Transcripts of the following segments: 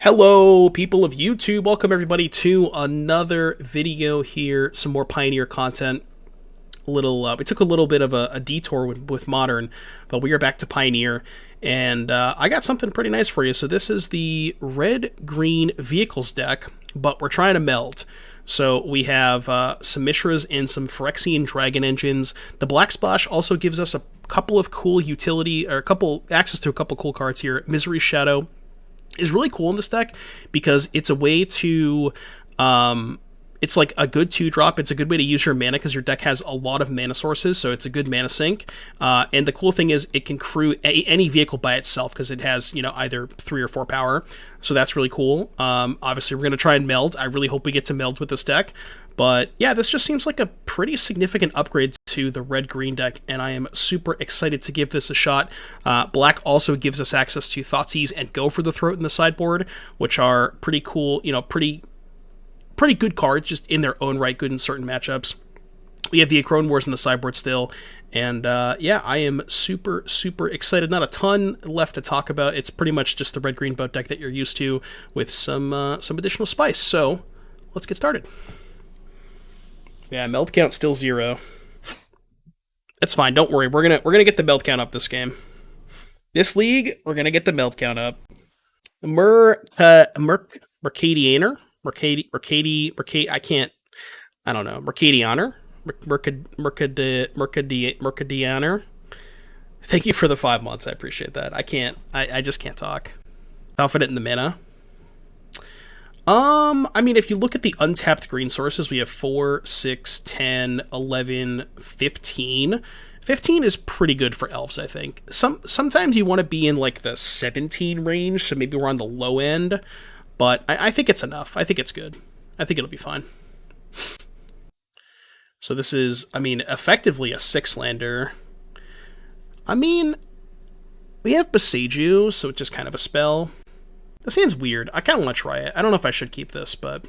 Hello, people of YouTube. Welcome everybody to another video here. Some more Pioneer content. We took a little bit of a detour with Modern, but we are back to Pioneer, and I got something pretty nice for you. So this is the red-green vehicles deck, but we're trying to meld. So we have some Mishras and some Phyrexian Dragon engines. The Black Splash also gives us a couple of cool utility, or access to a couple cool cards here. Misery Shadow is really cool in this deck because it's a way to it's like a good 2-drop. It's a good way to use your mana because your deck has a lot of mana sources, so it's a good mana sink. And the cool thing is it can crew any vehicle by itself because it has, you know, either 3 or 4 power. So that's really cool. Obviously, we're going to try and meld. I really hope we get to meld with this deck. But yeah, this just seems like a pretty significant upgrade to the red-green deck, and I am super excited to give this a shot. Black also gives us access to Thoughtseize and Go for the Throat in the sideboard, which are pretty cool, you know, pretty good cards just in their own right, good in certain matchups. We have the Acrone Wars in the sideboard still, and yeah, I am super excited. Not a ton left to talk about. It's pretty much just the red-green boat deck that you're used to with some additional spice. So let's get started. Yeah, meld count still 0. It's fine. Don't worry. We're gonna get the meld count up this game. This league, we're gonna get the meld count up. Mercadianer. I can't. I don't know. Mercadianer. Mercadianer. Thank you for the 5 months. I appreciate that. I just can't talk. Confident in the mana. I mean, if you look at the untapped green sources, we have 4, 6, 10, 11, 15. 15 is pretty good for elves, I think. Sometimes you want to be in, like, the 17 range, so maybe we're on the low end. But I think it's enough. I think it's good. I think it'll be fine. So this is, I mean, effectively a 6-lander. I mean, we have Besage, so it's just kind of a spell. This hand's weird. I kind of want to try it. I don't know if I should keep this, but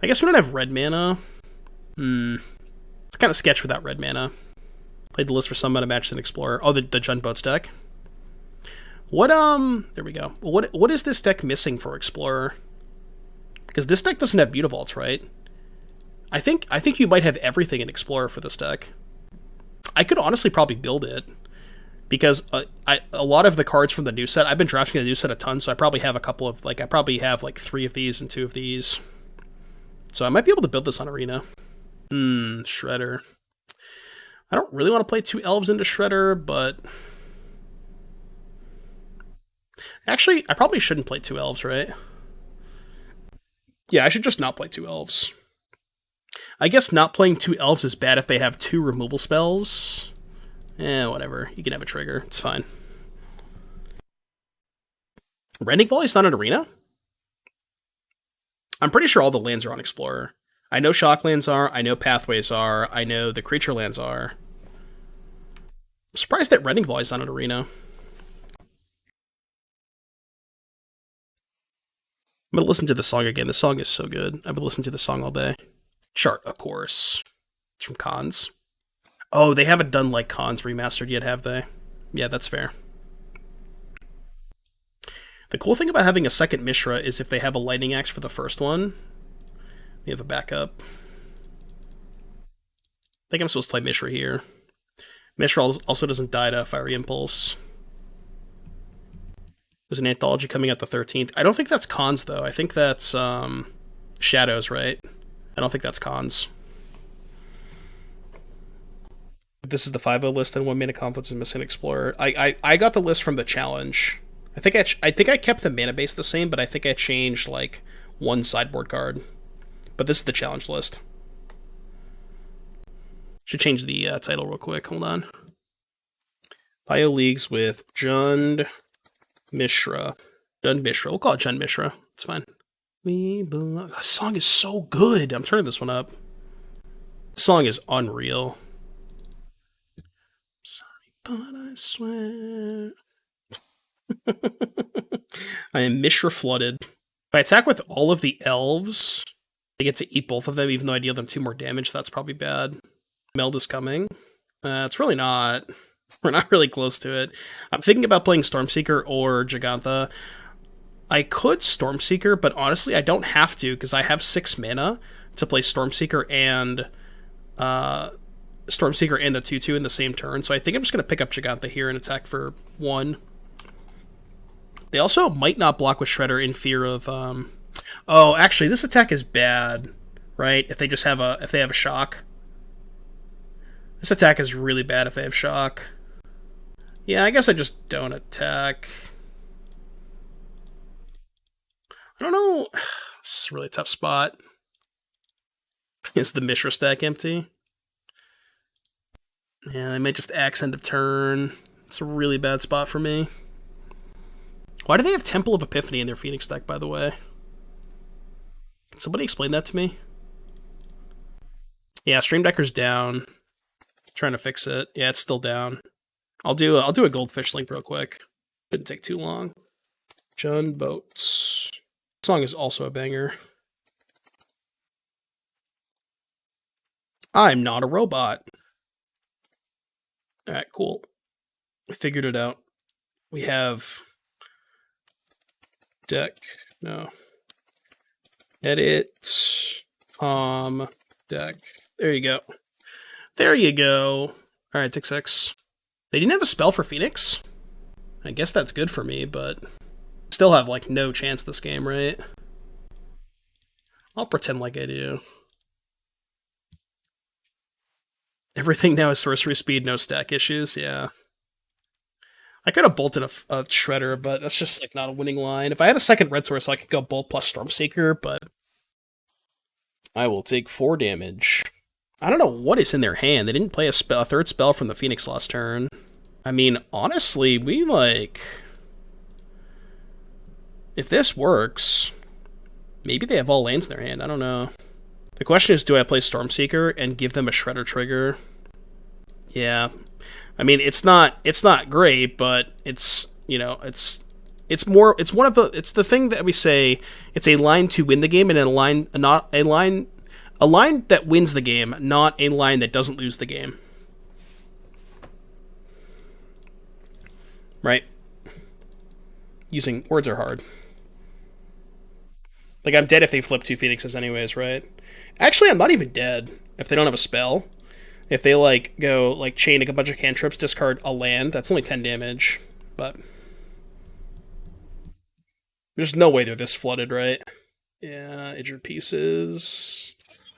I guess we don't have red mana. It's kind of sketch without red mana. Played the list for some mana match than Explorer. Oh, the Jund Boats deck. What, there we go. What is this deck missing for Explorer? Because this deck doesn't have Mutavaults, right? I think you might have everything in Explorer for this deck. I could honestly probably build it. Because a lot of the cards from the new set, I've been drafting the new set a ton, so I probably have a couple of, like, I probably have, like, 3 of these and 2 of these. So I might be able to build this on Arena. Shredder. I don't really want to play 2 elves into Shredder, but... Actually, I probably shouldn't play 2 elves, right? Yeah, I should just not play 2 elves. I guess not playing 2 elves is bad if they have 2 removal spells. Whatever. You can have a trigger. It's fine. Rending Volley's not an Arena? I'm pretty sure all the lands are on Explorer. I know Shocklands are, I know Pathways are, I know the Creature lands are. I'm surprised that Rending Volley's not an Arena. I'm gonna listen to the song again. The song is so good. I've been listening to the song all day. Chart, of course. It's from Cons. Oh, they haven't done, like, Cons Remastered yet, have they? Yeah, that's fair. The cool thing about having a second Mishra is if they have a Lightning Axe for the first one, we have a backup. I think I'm supposed to play Mishra here. Mishra also doesn't die to Fiery Impulse. There's an anthology coming out the 13th. I don't think that's Cons, though. I think that's Shadows, right? I don't think that's Cons. This is the 5-0 list, and 1 mana conflicts is missing Explorer. I got the list from the challenge. I think I kept the mana base the same, but I think I changed, like, 1 sideboard card. But this is the challenge list. Should change the title real quick. Hold on. Bio Leagues with Jund Mishra. Jund Mishra. We'll call it Jund Mishra. It's fine. We belong. The song is so good. I'm turning this one up. The song is unreal. But I swear. I am Mishra flooded. If I attack with all of the elves, I get to eat both of them, even though I deal them 2 more damage. So that's probably bad. Meld is coming. It's really not. We're not really close to it. I'm thinking about playing Stormseeker or Gigantha. I could Stormseeker, but honestly, I don't have to because I have 6 mana to play Stormseeker and the 2/2 in the same turn. So I think I'm just going to pick up Giganta here and attack for 1. They also might not block with Shredder in fear of... Oh, actually, this attack is bad, right? If they just have a shock. This attack is really bad if they have shock. Yeah, I guess I just don't attack. I don't know. This is a really tough spot. Is the Mishra stack empty? Yeah, I might just axe end of turn. It's a really bad spot for me. Why do they have Temple of Epiphany in their Phoenix deck, by the way? Can somebody explain that to me? Yeah, Stream Decker's down. Trying to fix it. Yeah, it's still down. I'll do a Goldfish link real quick. Didn't take too long. John Boats. This song is also a banger. I'm not a robot. Alright, cool. We figured it out. We have deck. No. Edit. Deck. There you go. There you go. Alright, take 6. They didn't have a spell for Phoenix? I guess that's good for me, but still have, like, no chance this game, right? I'll pretend like I do. Everything now is sorcery speed, no stack issues, yeah. I could have bolted a Shredder, but that's just, like, not a winning line. If I had a second red source, I could go Bolt plus Stormseeker, but I will take 4 damage. I don't know what is in their hand. They didn't play a third spell from the Phoenix last turn. I mean, honestly, we, like... If this works, maybe they have all lands in their hand. I don't know. The question is, do I play Stormseeker and give them a Shredder trigger? Yeah. I mean, it's not great, but it's, you know, it's the thing that we say, it's a line to win the game and a line that wins the game, not a line that doesn't lose the game. Right? Using words are hard. Like, I'm dead if they flip 2 Phoenixes anyways, right? Actually, I'm not even dead if they don't have a spell. If they, like, go, like, chain a bunch of cantrips, discard a land, that's only 10 damage. But there's no way they're this flooded, right? Yeah, injured pieces.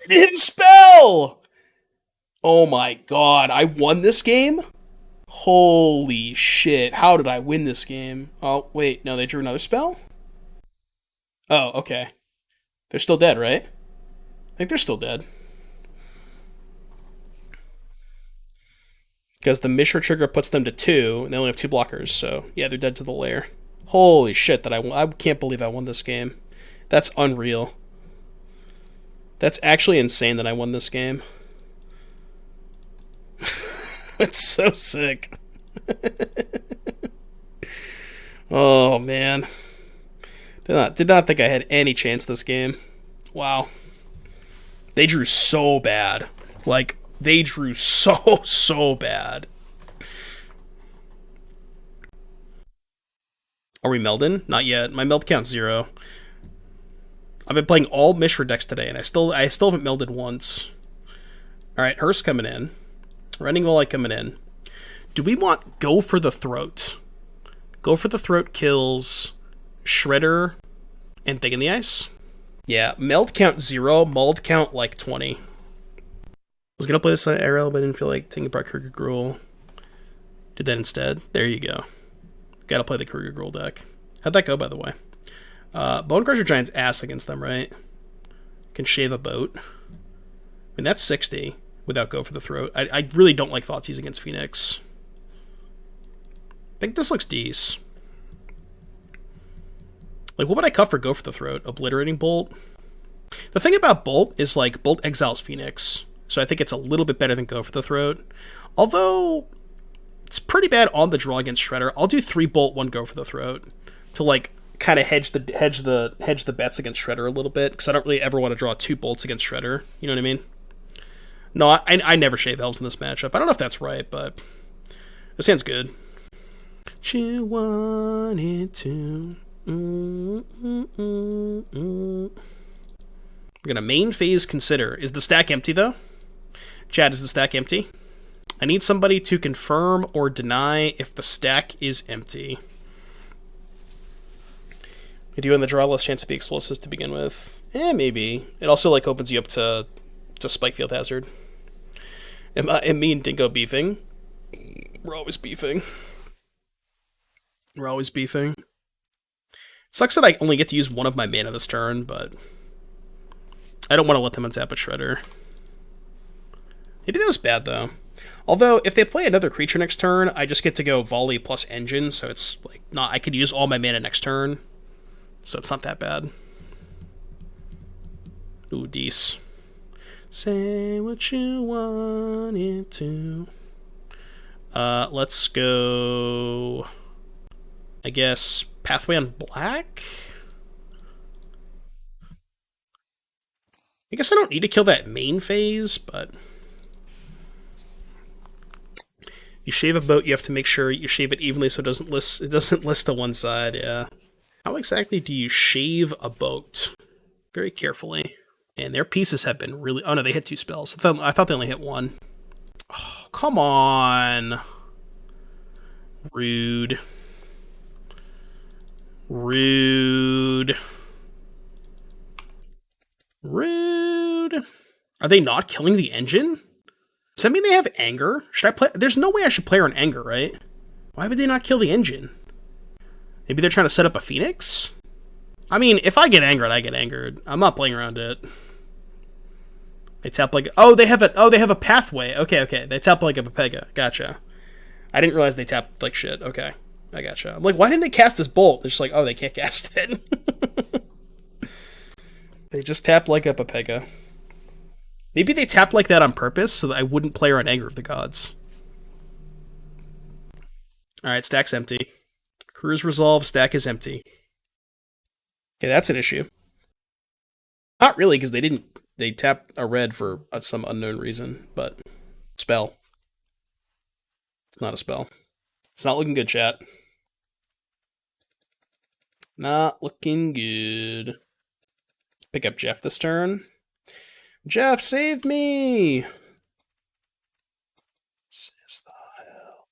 They didn't spell! Oh my god, I won this game? Holy shit, how did I win this game? Oh, wait, no, they drew another spell? Oh, okay. They're still dead, right? I think they're still dead. Because the Mishra trigger puts them to 2, and they only have 2 blockers, so yeah, they're dead to the lair. Holy shit, I can't believe I won this game. That's unreal. That's actually insane that I won this game. It's so sick. Oh, man. Did not think I had any chance this game. Wow. They drew so bad. Like, they drew so bad. Are we Melding? Not yet. My meld count's 0. I've been playing all Mishra decks today, and I still haven't melded once. Alright, Hearst coming in. Rending Light coming in. Do we want Go for the Throat? Go for the Throat kills Shredder and Thing in the Ice? Yeah, meld count 0, mold count like 20. I was gonna play this on Arrow, but I didn't feel like taking apart Kruger Gruul. Did that instead. There you go. Gotta play the Kruger Gruul deck. How'd that go, by the way? Bone Crusher Giant's ass against them, right? Can shave a boat. I mean, that's 60 without Go for the Throat. I really don't like Thoughtseize against Phoenix. I think this looks decent. Like, what would I cut for Go for the Throat? Obliterating Bolt? The thing about Bolt is, like, Bolt exiles Phoenix. So I think it's a little bit better than Go for the Throat. Although, it's pretty bad on the draw against Shredder. I'll do 3 Bolt, 1 Go for the Throat. To, like, kind of hedge the bets against Shredder a little bit. Because I don't really ever want to draw 2 Bolts against Shredder. You know what I mean? No, I never shave Elves in this matchup. I don't know if that's right, but this hand's good. You wanted to... We're gonna main phase consider. Is the stack empty though? Chad, is the stack empty? I need somebody to confirm or deny if the stack is empty. You do in the draw less chance to be explosives to begin with. Maybe. It also like opens you up to spike field hazard. Am me and Dingo beefing? We're always beefing. We're always beefing. Sucks that I only get to use one of my mana this turn, but I don't want to let them untap a Shredder. Maybe that was bad, though. Although, if they play another creature next turn, I just get to go Volley plus Engine, so it's like not. I could use all my mana next turn, so it's not that bad. Ooh, Dees. Say what you wanted to. Let's go. I guess Pathway on black? I guess I don't need to kill that main phase, but you shave a boat, you have to make sure you shave it evenly so it doesn't list to one side, yeah. How exactly do you shave a boat? Very carefully. And their pieces have been really... Oh no, they hit 2 spells. I thought they only hit 1. Oh, come on. Rude. Rude. Rude. Are they not killing the engine? Does that mean they have anger? Should I play? There's no way I should play her on anger, right? Why would they not kill the engine? Maybe they're trying to set up a phoenix? I mean, if I get angered, I get angered. I'm not playing around it. They tap like... Oh, they have a pathway. Okay. They tap like a Pepega. Gotcha. I didn't realize they tapped like shit. Okay. I gotcha. I'm like, why didn't they cast this bolt? They're just like, oh, they can't cast it. They just tapped like a Pepega. Maybe they tapped like that on purpose so that I wouldn't play her on Anger of the Gods. Alright, stack's empty. Crew's resolve, stack is empty. Okay, that's an issue. Not really, because they tapped a red for some unknown reason, but spell. It's not a spell. It's not looking good, chat. Not looking good. Pick up Jeff this turn. Jeff, save me! Says the hell.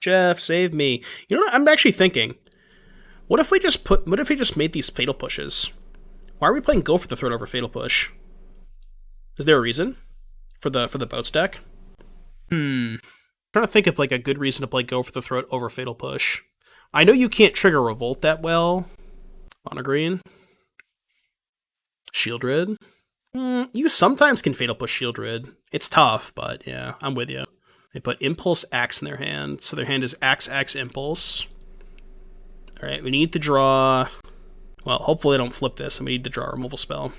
Jeff, save me. You know what? I'm actually thinking. What if we just made these fatal pushes? Why are we playing Go for the Throat over Fatal Push? Is there a reason for the boat stack? I'm trying to think of like a good reason to play Go for the Throat over Fatal Push. I know you can't trigger Revolt that well. Mono green. Shieldred. You sometimes can Fatal Push Shieldred. It's tough, but yeah, I'm with you. They put Impulse Axe in their hand, so their hand is Axe, Axe, Impulse. Alright, we need to draw... Well, hopefully I don't flip this, and we need to draw a removal spell.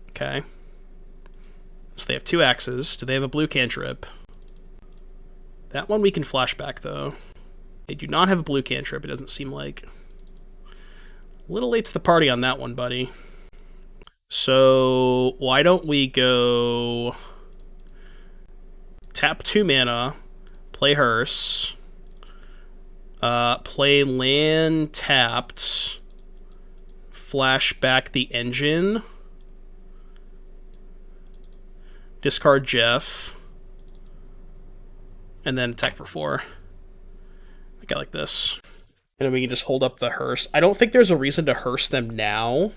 Okay. So they have 2 axes. Do they have a blue cantrip? That one we can flashback, though. They do not have a blue cantrip, it doesn't seem like. A little late to the party on that one, buddy. So, why don't we go... Tap 2 mana, play Hearse, play land tapped, flash back the engine, discard Jeff, and then attack for 4. I think I like this. And then we can just hold up the Hearse. I don't think there's a reason to Hearse them now.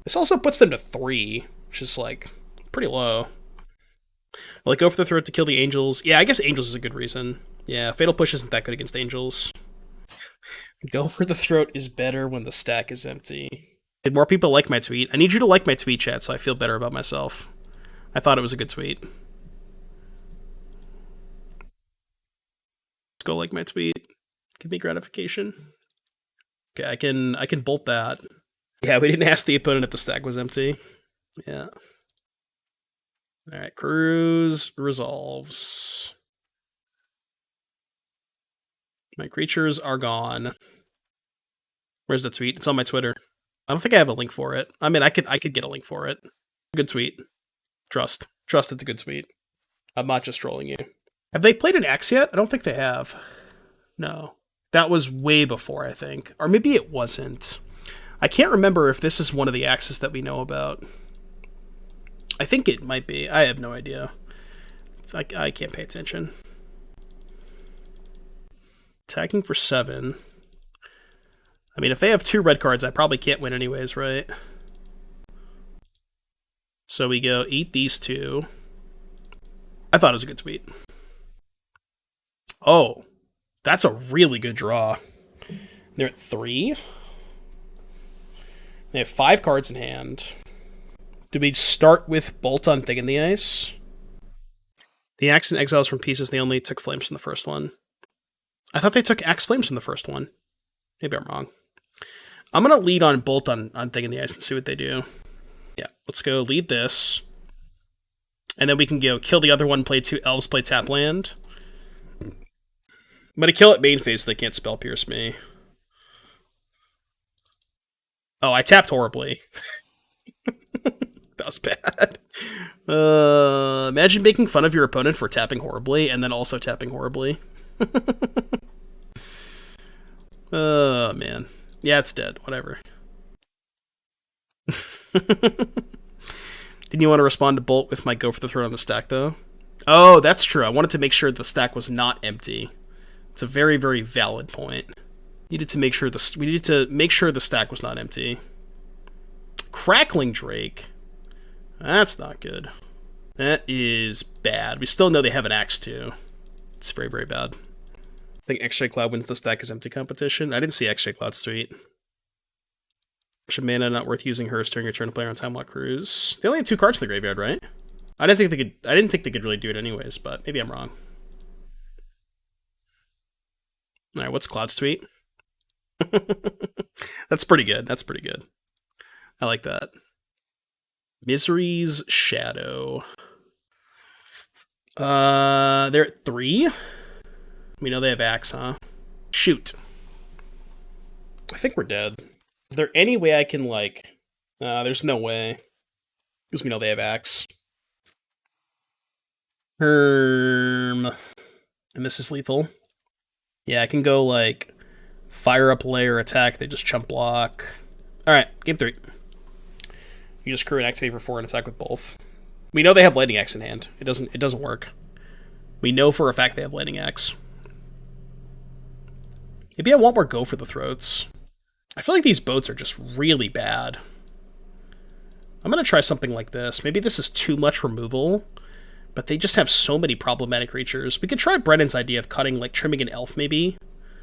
This also puts them to 3, which is, like, pretty low. Like, Go for the Throat to kill the Angels. Yeah, I guess Angels is a good reason. Yeah, Fatal Push isn't that good against Angels. Go for the Throat is better when the stack is empty. Did more people like my tweet? I need you to like my tweet, chat, so I feel better about myself. I thought it was a good tweet. Let's go like my tweet. Give me gratification. Okay, I can bolt that. Yeah, we didn't ask the opponent if the stack was empty. Yeah. Alright, Cruise resolves. My creatures are gone. Where's the tweet? It's on my Twitter. I don't think I have a link for it. I mean, I could get a link for it. Good tweet. Trust it's a good tweet. I'm not just trolling you. Have they played an X yet? I don't think they have. No. That was way before, I think. Or maybe it wasn't. I can't remember if this is one of the axes that we know about. I think it might be. I have no idea. I can't pay attention. Attacking for 7. I mean, if they have 2 red cards, I probably can't win anyways, right? So we go eat these 2. I thought it was a good tweet. Oh, that's a really good draw. They're at 3. They have 5 cards in hand. Do we start with Bolt on Thing in the Ice? The Axe and Exiles from Pieces, they only took Flames from the first one. I thought they took Axe Flames from the first one. Maybe I'm wrong. I'm going to lead on Bolt on Thing in the Ice and see what they do. Yeah, let's go lead this. And then we can go kill the other one, play 2 Elves, play tap land. I'm going to kill it main phase so they can't Spell Pierce me. Oh, I tapped horribly. That was bad. Imagine making fun of your opponent for tapping horribly and then also tapping horribly. Oh, man. Yeah, it's dead. Whatever. Didn't you want to respond to Bolt with my Go for the Throne on the stack, though? Oh, that's true. I wanted to make sure the stack was not empty. It's a very, very valid point. We needed to make sure the stack was not empty. Crackling Drake. That's not good. That is bad. We still know they have an Axe, too. It's very, very bad. I think X-Ray Cloud wins the stack as empty competition. I didn't see X-Ray Cloud's tweet. Should mana not worth using hers during your turn to play on Time Lock Cruise. They only have 2 cards in the graveyard, right? I didn't think they could really do it anyways, but maybe I'm wrong. Alright, what's Cloud's tweet? That's pretty good. That's pretty good. I like that. Misery's Shadow. They're at 3. We know they have Axe, huh? Shoot. I think we're dead. Is there any way I can, like... there's no way. Because we know they have Axe. And this is lethal. Yeah, I can go, like, fire up layer attack. They just chump block. Alright, game 3. You just crew and activate for 4 and attack with both. We know they have Lightning Axe in hand. It doesn't work. We know for a fact they have Lightning Axe. Maybe I want more Go for the Throats. I feel like these boats are just really bad. I'm going to try something like this. Maybe this is too much removal, but they just have so many problematic creatures. We could try Brennan's idea of cutting, like, trimming an elf, maybe.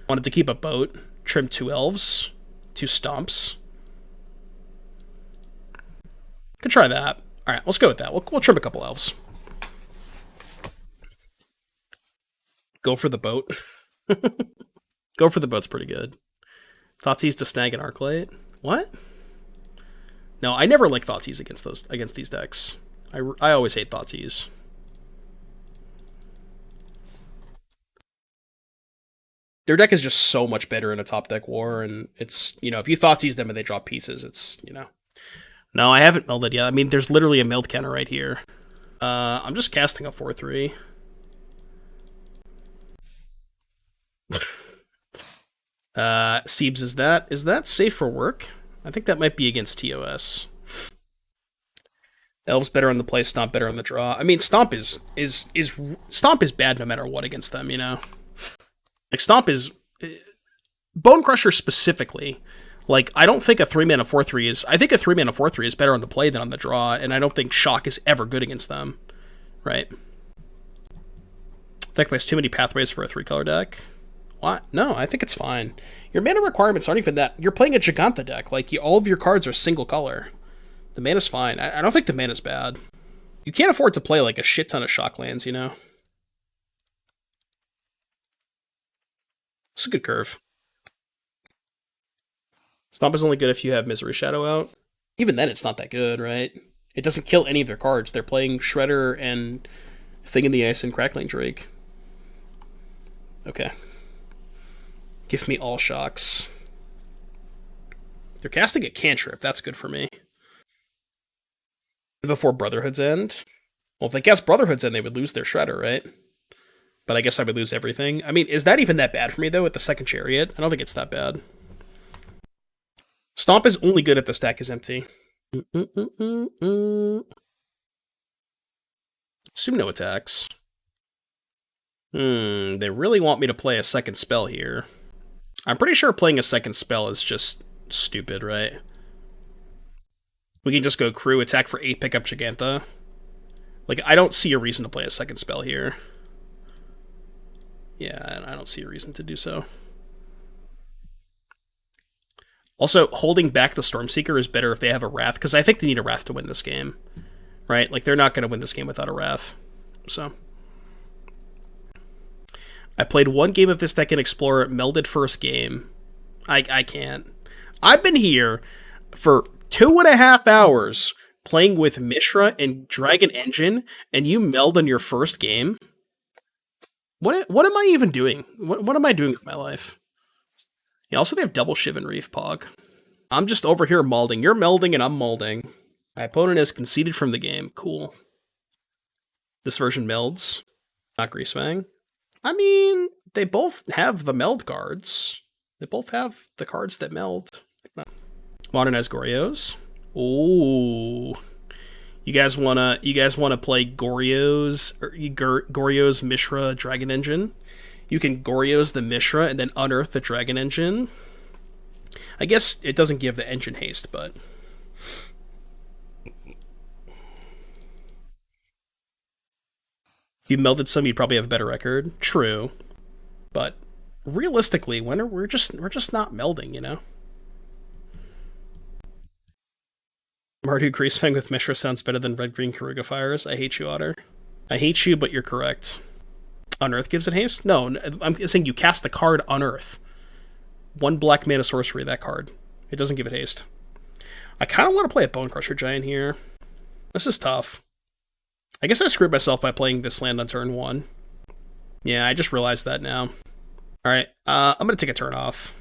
Wanted to keep a boat. Trim 2 elves. 2 stomps. Could try that. Alright, let's go with that. We'll trim a couple elves. Go for the boat. Go for the boat's pretty good. Thoughtseize to snag an Arclight. What? No, I never like Thoughtseize against these decks. I always hate Thoughtseize. Their deck is just so much better in a top deck war, and it's, you know, if you Thoughtseize them and they drop pieces, it's, you know. No, I haven't melded yet. I mean, there's literally a meld counter right here. I'm just casting a 4/3. Siebes, is that safe for work? I think that might be against TOS. Elves better on the play, Stomp better on the draw. I mean, Stomp is bad no matter what against them, you know? Like, Stomp is... Bone Crusher specifically. Like, I don't think a 3-mana 4/3 is... I think a 3-mana 4/3 is better on the play than on the draw, and I don't think Shock is ever good against them. Right? Deck plays too many pathways for a 3-color deck. What? No, I think it's fine. Your mana requirements aren't even that... You're playing a Giganta deck. Like, all of your cards are single color. The mana's fine. I don't think the mana's bad. You can't afford to play, like, a shit ton of Shock lands, you know? It's a good curve. Stomp is only good if you have Misery Shadow out. Even then, it's not that good, right? It doesn't kill any of their cards. They're playing Shredder and Thing in the Ice and Crackling Drake. Okay. Give me all Shocks. They're casting a Cantrip. That's good for me. Before Brotherhood's End? Well, if they cast Brotherhood's End, they would lose their Shredder, right? But I guess I would lose everything. I mean, is that even that bad for me, though, with the second chariot? I don't think it's that bad. Stomp is only good if the stack is empty. Assume no attacks. They really want me to play a second spell here. I'm pretty sure playing a second spell is just stupid, right? We can just go crew, attack for 8, pick up Giganta. Like, I don't see a reason to play a second spell here. Yeah, I don't see a reason to do so. Also, holding back the Stormseeker is better if they have a Wrath, because I think they need a Wrath to win this game. Right? Like, they're not going to win this game without a Wrath. So. I played one game of this deck in Explorer, melded first game. I can't. I've been here for 2.5 hours playing with Mishra and Dragon Engine, and you meld on your first game? What am I even doing? What am I doing with my life? Yeah, also they have double Shiv and Reef Pog. I'm just over here molding. You're melding and I'm molding. My opponent has conceded from the game. Cool. This version melds. Not Greasefang. I mean, they both have the meld cards. They both have the cards that meld. Modernized Gorios. Ooh. You guys wanna play Gorios, or Gorios, Mishra, Dragon Engine? You can Gorios the Mishra and then unearth the Dragon Engine. I guess it doesn't give the engine haste, but if you melded some, you'd probably have a better record. True, but realistically, we're just not melding, you know. Mardu Greasefang with Mishra sounds better than Red Green Karuga Fires. I hate you, Otter. I hate you, but you're correct. Unearth gives it haste? No, I'm saying you cast the card Unearth. 1 black mana sorcery, that card. It doesn't give it haste. I kind of want to play a Bone Crusher Giant here. This is tough. I guess I screwed myself by playing this land on turn 1. Yeah, I just realized that now. Alright, I'm going to take a turn off.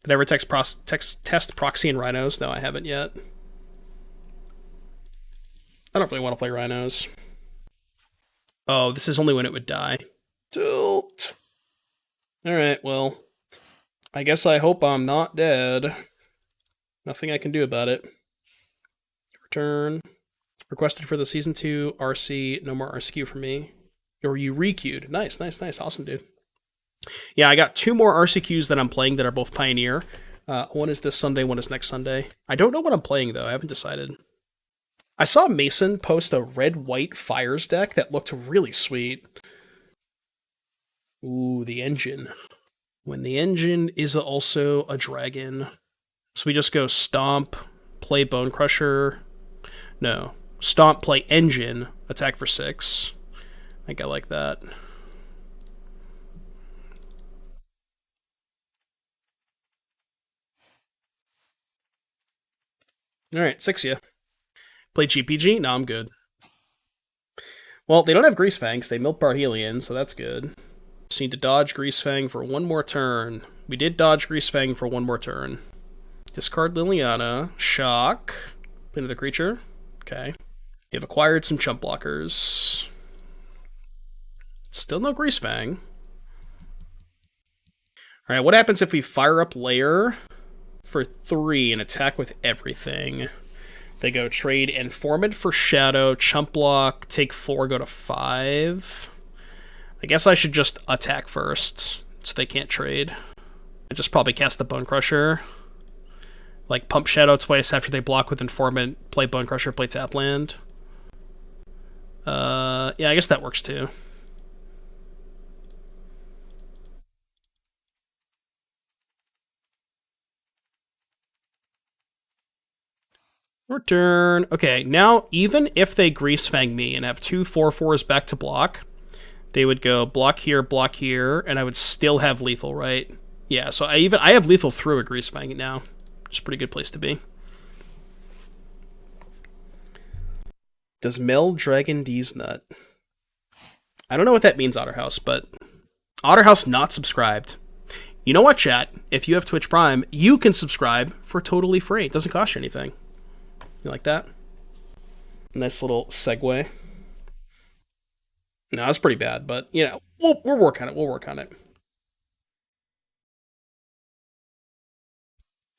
Did I ever test Proxy and Rhinos? No, I haven't yet. I don't really want to play Rhinos. Oh, this is only when it would die. Tilt. Alright, well, I guess I hope I'm not dead. Nothing I can do about it. Return. Requested for the Season 2 RC. No more RCQ for me. Or you requeued. Nice, nice, nice. Awesome, dude. Yeah, I got 2 more RCQs that I'm playing that are both Pioneer. One is this Sunday, one is next Sunday. I don't know what I'm playing, though. I haven't decided. I saw Mason post a red-white Fires deck that looked really sweet. Ooh, the engine. When the engine is also a dragon. So we just go Stomp, play Bone Crusher. No. Stomp, play Engine, attack for 6. I think I like that. Alright, 6 ya. Play GPG? No, I'm good. Well, they don't have Greasefangs. They milk Parhelion, so that's good. Just need to dodge Greasefang for 1 more turn. We did dodge Greasefang for 1 more turn. Discard Liliana. Shock. Play another creature. Okay. You've acquired some chump blockers. Still no Greasefang. Alright, what happens if we fire up Lair for 3 and attack with everything? They go trade Informant for Shadow, chump block, take 4, go to 5. I guess I should just attack first, so they can't trade. I just probably cast the Bone Crusher. Like, pump Shadow twice after they block with Informant, play Bone Crusher, play tap land. Yeah, I guess that works too. Return. Okay, now even if they Greasefang me and have 2 4/4s back to block, they would go block here, and I would still have lethal, right? Yeah, so I have lethal through a Greasefang now. It's a pretty good place to be. Does Meld Dragon D's Nut? I don't know what that means, Otterhouse, but Otterhouse not subscribed. You know what, chat? If you have Twitch Prime, you can subscribe for totally free. It doesn't cost you anything. You like that? Nice little segue. No, that's pretty bad, but, you know, we'll work on it. We'll work on it.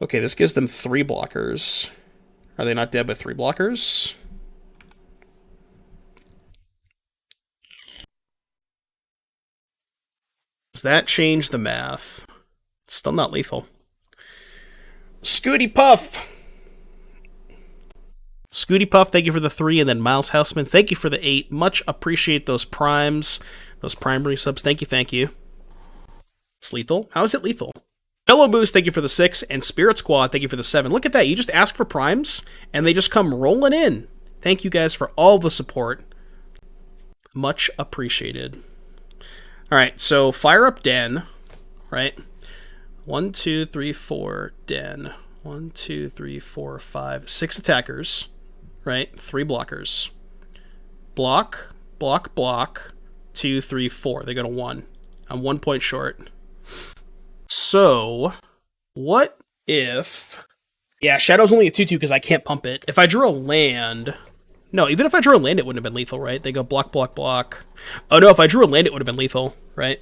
Okay, this gives them 3 blockers. Are they not dead with 3 blockers? Does that change the math? Still not lethal. Scooty Puff! Scooty Puff, thank you for the 3, and then Miles Houseman, thank you for the 8. Much appreciate those primes, those primary subs. Thank you, thank you. It's lethal? How is it lethal? Hello Moose, thank you for the 6, and Spirit Squad, thank you for the 7. Look at that, you just ask for primes, and they just come rolling in. Thank you guys for all the support. Much appreciated. Alright, so fire up Den, right? 1, 2, 3, 4, Den. 1, 2, 3, 4, 5, 6 attackers, right? 3 blockers. Block, block, block, 2, 3, 4. They go to 1. I'm 1 point short. So, what if... Yeah, Shadow's only a 2-2 because I can't pump it. If I drew a land... No, even if I drew a land, it wouldn't have been lethal, right? They go block, block, block. Oh no, if I drew a land, it would have been lethal, right?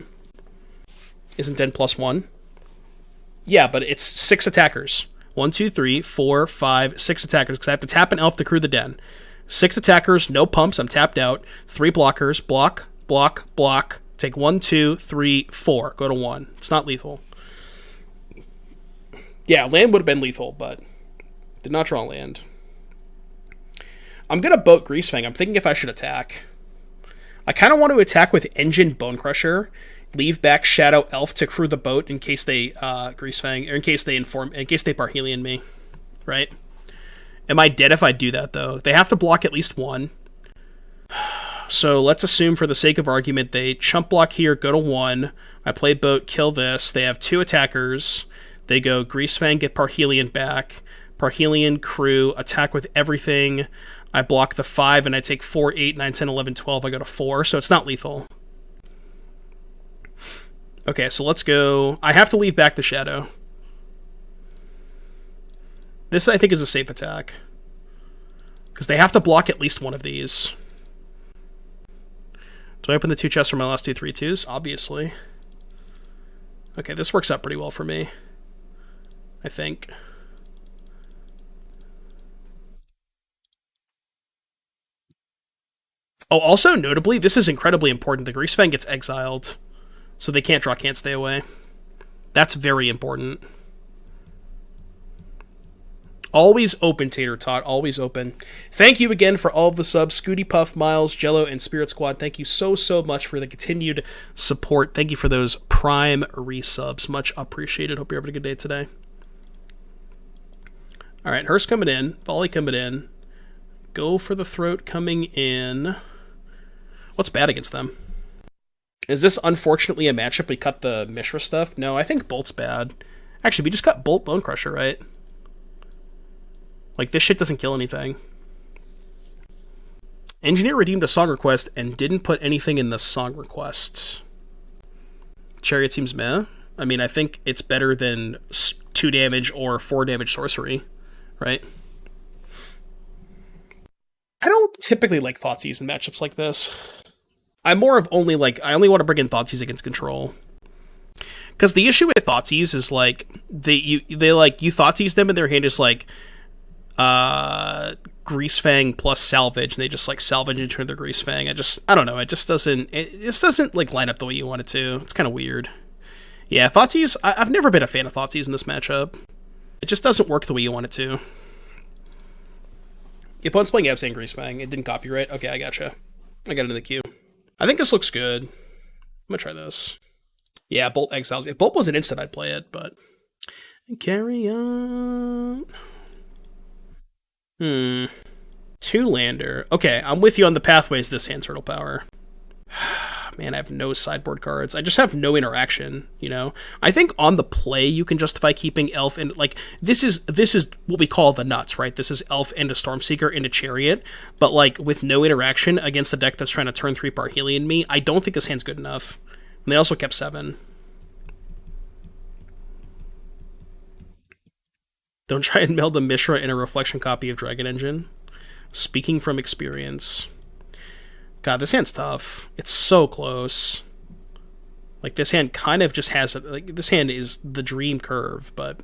Isn't Den +1? Yeah, but it's 6 attackers. 1, 2, 3, 4, 5, 6 attackers, because I have to tap an elf to crew the Den. 6 attackers, no pumps, I'm tapped out. 3 blockers, block, block, block. Take 1, 2, 3, 4. Go to 1. It's not lethal. Yeah, land would have been lethal, but did not draw land. I'm going to boat Greasefang. I'm thinking if I should attack. I kind of want to attack with Engine Bone Crusher. Leave back Shadow Elf to crew the boat in case they Greasefang, or in case they Parhelion me, right? Am I dead if I do that though? They have to block at least 1. So let's assume for the sake of argument they chump block here, go to 1. I play boat, kill this. They have 2 attackers. They go Greasefang, get Parhelion back. Parhelion crew, attack with everything. I block the 5 and I take 4, 8, 9, 10, 11, 12. I go to 4, so it's not lethal. Okay, so let's go. I have to leave back the Shadow. This, I think, is a safe attack. Because they have to block at least one of these. Do I open the 2 chests for my last 2 3-2s? Obviously. Okay, this works out pretty well for me. I think. Oh, also, notably, this is incredibly important. The Greasefang gets exiled. So they can't draw, can't stay away. That's very important. Always open, Tater Tot. Always open. Thank you again for all of the subs. Scooty Puff, Miles, Jello, and Spirit Squad. Thank you so much for the continued support. Thank you for those prime resubs. Much appreciated. Hope you're having a good day today. Alright, Hearse coming in. Volley coming in. Go for the Throat coming in. What's bad against them? Is this unfortunately a matchup we cut the Mishra stuff? No, I think Bolt's bad. Actually, we just got Bolt Bone Crusher, right? Like, this shit doesn't kill anything. Engineer redeemed a song request and didn't put anything in the song request. Chariot seems meh. I mean, I think it's better than 2 damage or 4 damage sorcery, right? I don't typically like Thoughtseize in matchups like this. I'm more of only, like, I only want to bring in Thoughtseize against control. Because the issue with Thoughtseize is, like, you Thoughtseize them and their hand is, like, Greasefang plus salvage, and they just, like, salvage into their Greasefang. I don't know, it just doesn't, like, line up the way you want it to. It's kind of weird. Yeah, Thoughtseize, I've never been a fan of Thoughtseize in this matchup. It just doesn't work the way you want it to. The opponent's playing Absent Greasefang. It didn't copyright. Okay, I gotcha. I got it in the queue. I think this looks good. I'm gonna try this. Yeah, Bolt exiles. If Bolt was an instant, I'd play it, but... Carry on. 2-lander. Okay, I'm with you on the pathways this hand Turtle Power. Man, I have no sideboard cards. I just have no interaction, you know? I think on the play, you can justify keeping Elf and, like, this is what we call the nuts, right? This is Elf and a Stormseeker and a Chariot, but, like, with no interaction against a deck that's trying to turn 3 Parhelion me, I don't think this hand's good enough. And they also kept 7. Don't try and meld a Mishra in a reflection copy of Dragon Engine. Speaking from experience. God, this hand's tough. It's so close. Like, this hand kind of just has... Like, this hand is the dream curve, but...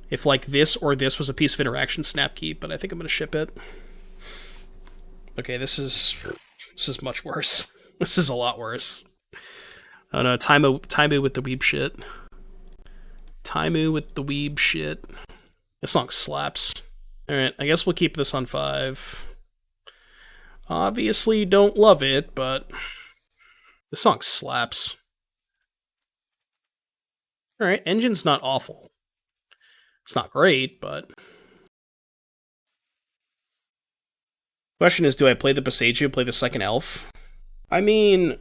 If, like, this or this was a piece of interaction, snap keep, but I think I'm going to ship it. Okay, this is much worse. This is a lot worse. Oh no, Taimu with the weeb shit. Taimu with the weeb shit. This song slaps. Alright, I guess we'll keep this on 5. Obviously don't love it, but this song slaps. Alright, engine's not awful. It's not great, but... Question is, do I play the Boseiju, play the second elf? I mean...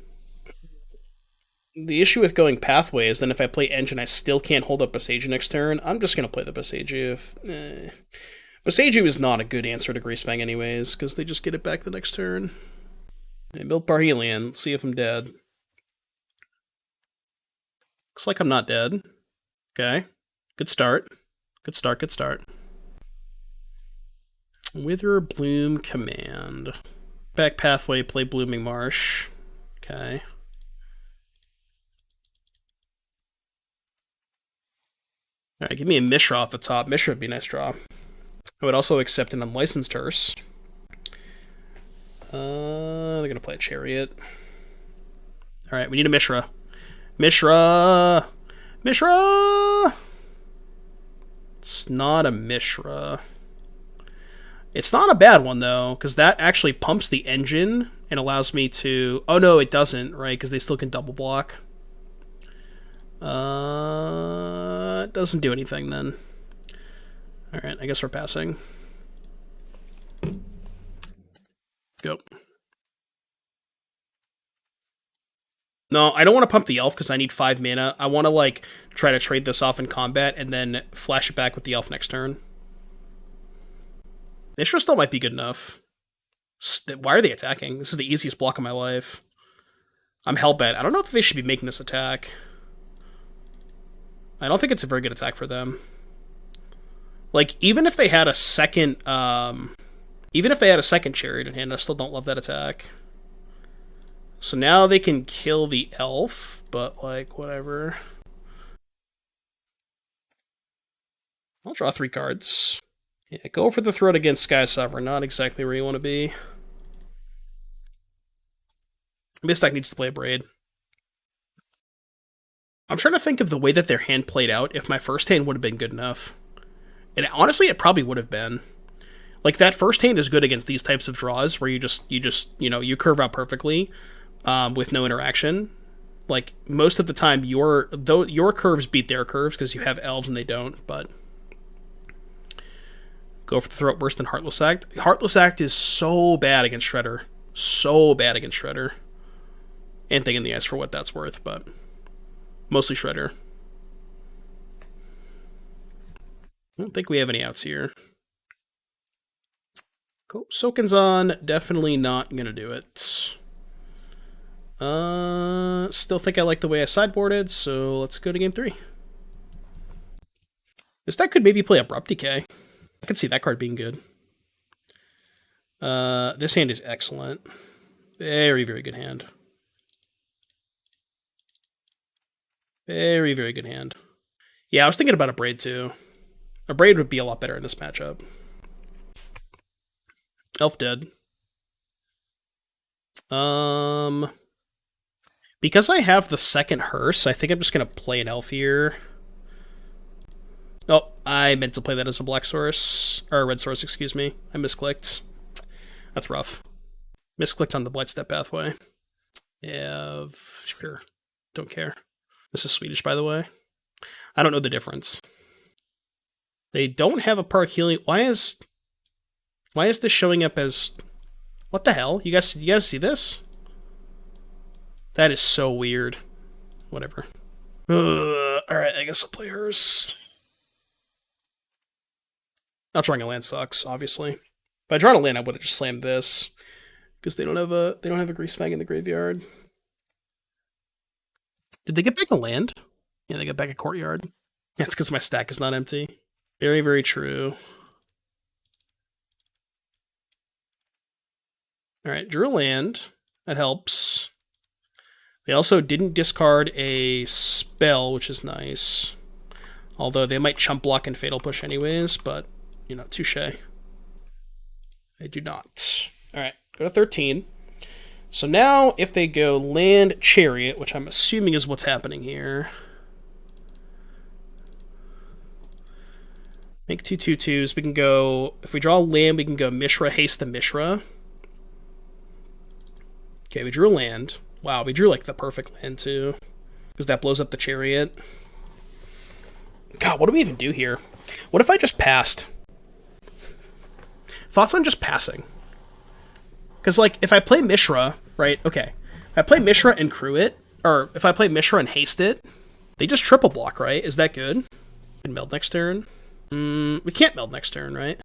The issue with going Pathway is then if I play Engine, I still can't hold up Boseiju next turn. I'm just going to play the Boseiju. Boseiju is not a good answer to Greasefang anyways, because they just get it back the next turn. I built Parhelion. Let's see if I'm dead. Looks like I'm not dead. Okay. Good start. Good start, good start. Wither Bloom Command. Back Pathway, play Blooming Marsh. Okay. Alright, give me a Mishra off the top. Mishra would be a nice draw. I would also accept an Unlicensed Hearse. They're gonna play a Chariot. Alright, we need a Mishra. Mishra! Mishra! It's not a Mishra. It's not a bad one, though, because that actually pumps the engine and allows me to... Oh, no, it doesn't, right? Because they still can double block. It doesn't do anything, then. Alright, I guess we're passing. Go. No, I don't want to pump the elf because I need 5 mana. I want to, like, try to trade this off in combat and then flash it back with the elf next turn. Mishra still might be good enough. Why are they attacking? This is the easiest block of my life. I'm hellbent. I don't know if they should be making this attack. I don't think it's a very good attack for them. Like, even if they had a second, Chariot in hand, I still don't love that attack. So now they can kill the elf, but, like, whatever. I'll draw 3 cards. Yeah, go for the throat against Sky Sovereign, not exactly where you want to be. This deck needs to play a Braid. I'm trying to think of the way that their hand played out if my first hand would have been good enough. And honestly, it probably would have been. Like, that first hand is good against these types of draws where you curve out perfectly with no interaction. Like, most of the time, your curves beat their curves because you have elves and they don't, but... Go for the throat worse than Heartless Act. Heartless Act is so bad against Shredder. So bad against Shredder. And Thing in the Ice for what that's worth, but... Mostly Shredder. I don't think we have any outs here. Cool. Soken's on. Definitely not gonna do it. Still think I like the way I sideboarded, so let's go to game 3. This deck could maybe play Abrupt Decay. I could see that card being good. This hand is excellent. Very, very good hand. Very, very good hand. Yeah, I was thinking about a Braid, too. A Braid would be a lot better in this matchup. Elf dead. Because I have the second Hearse, I think I'm just going to play an Elf here. Oh, I meant to play that as a black source. Or a red source, excuse me. I misclicked. That's rough. Misclicked on the Blightstep Pathway. Yeah, sure. Don't care. This is Swedish, by the way. I don't know the difference. They don't have a Parhelion. Why is this showing up as... What the hell? You guys see this? That is so weird. Whatever. Alright, I guess I'll play hers. Not drawing a land sucks, obviously. If I drawn a land, I would have just slammed this. Because they don't have a Greasefang in the graveyard. Did they get back a land? Yeah, they got back a Courtyard. Yeah, it's because my stack is not empty. Very, very true. Alright, drew a land. That helps. They also didn't discard a spell, which is nice. Although they might chump block and fatal push anyways, but, you know, touche. They do not. Alright, go to 13. So now, if they go land Chariot, which I'm assuming is what's happening here. Make 2/2/2s. We can go, if we draw a land, we can go Mishra, haste the Mishra. Okay, we drew a land. Wow, we drew like the perfect land too. Because that blows up the Chariot. God, what do we even do here? What if I just passed? Thoughts on just passing? Because, like, if I play Mishra, right, okay. If I play Mishra and crew it, or if I play Mishra and haste it, they just triple block, right? Is that good? We can meld next turn. We can't meld next turn, right?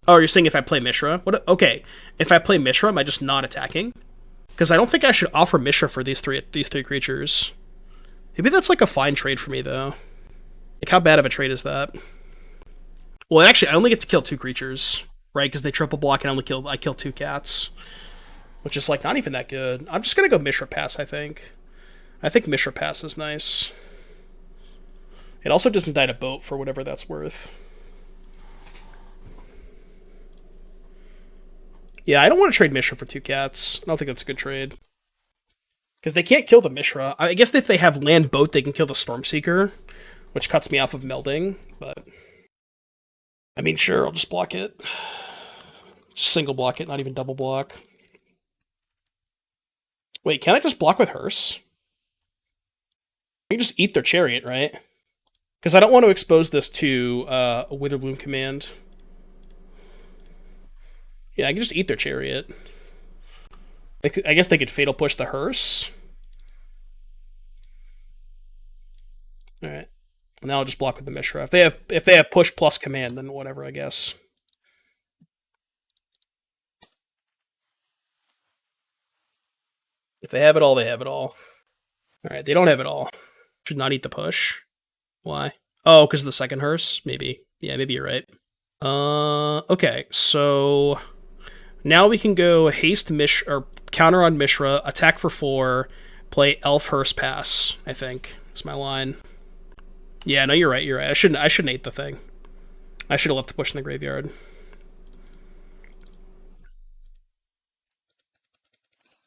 Oh, you're saying if I play Mishra? What? Okay, if I play Mishra, am I just not attacking? Because I don't think I should offer Mishra for these three creatures. Maybe that's, like, a fine trade for me, though. Like, how bad of a trade is that? Well, actually, I only get to kill 2 creatures, right? Because they triple block and I kill 2 cats. Which is, like, not even that good. I'm just gonna go Mishra Pass, I think. I think Mishra Pass is nice. It also doesn't die to boat for whatever that's worth. Yeah, I don't want to trade Mishra for 2 cats. I don't think that's a good trade. Because they can't kill the Mishra. I guess if they have land boat, they can kill the Stormseeker, which cuts me off of melding, but... I mean, sure, I'll just block it. Just single block it, not even double block. Wait, can I just block with Hearse? You can just eat their Chariot, right? Because I don't want to expose this to a Witherbloom command. Yeah, I can just eat their Chariot. I guess they could fatal push the Hearse. Alright. Now I'll just block with the Mishra. If they have push plus command, then whatever, I guess. If they have it all, they have it all. Alright, they don't have it all. Should not eat the push. Why? Oh, because of the second Hearse? Maybe. Yeah, maybe you're right. Okay, so... Now we can go haste Mishra, or counter on Mishra, attack for 4, play Elf Hearse Pass, I think. That's my line. Yeah, no, you're right, you're right. I shouldn't eat the thing. I should have left the push in the graveyard.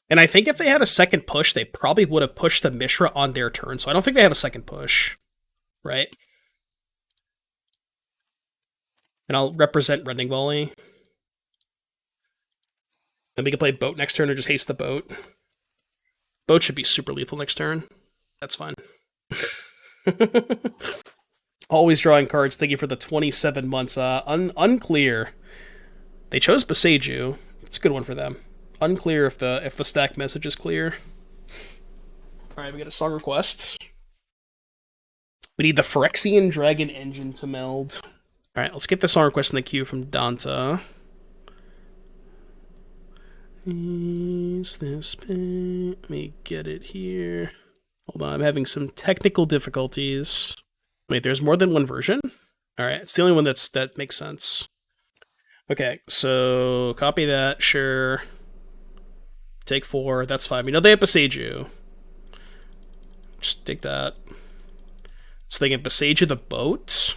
And I think if they had a second push, they probably would have pushed the Mishra on their turn, so I don't think they have a second push. Right? And I'll represent Rending Volley. Then we can play boat next turn or just haste the boat. Boat should be super lethal next turn. That's fine. Always drawing cards. Thank you for the 27 months. Unclear. They chose Beseiju. It's a good one for them. Unclear if the stack message is clear. Alright, we got a song request. We need the Phyrexian Dragon Engine to meld. Alright, let's get the song request in the queue from Danta. Is this pain? Let me get it here. Hold on, I'm having some technical difficulties. Wait, there's more than one version? Alright, it's the only one that makes sense. Okay, so copy that, sure. Take 4, that's fine. We know they have Beseiju. Just take that. So they can Beseiju the boat.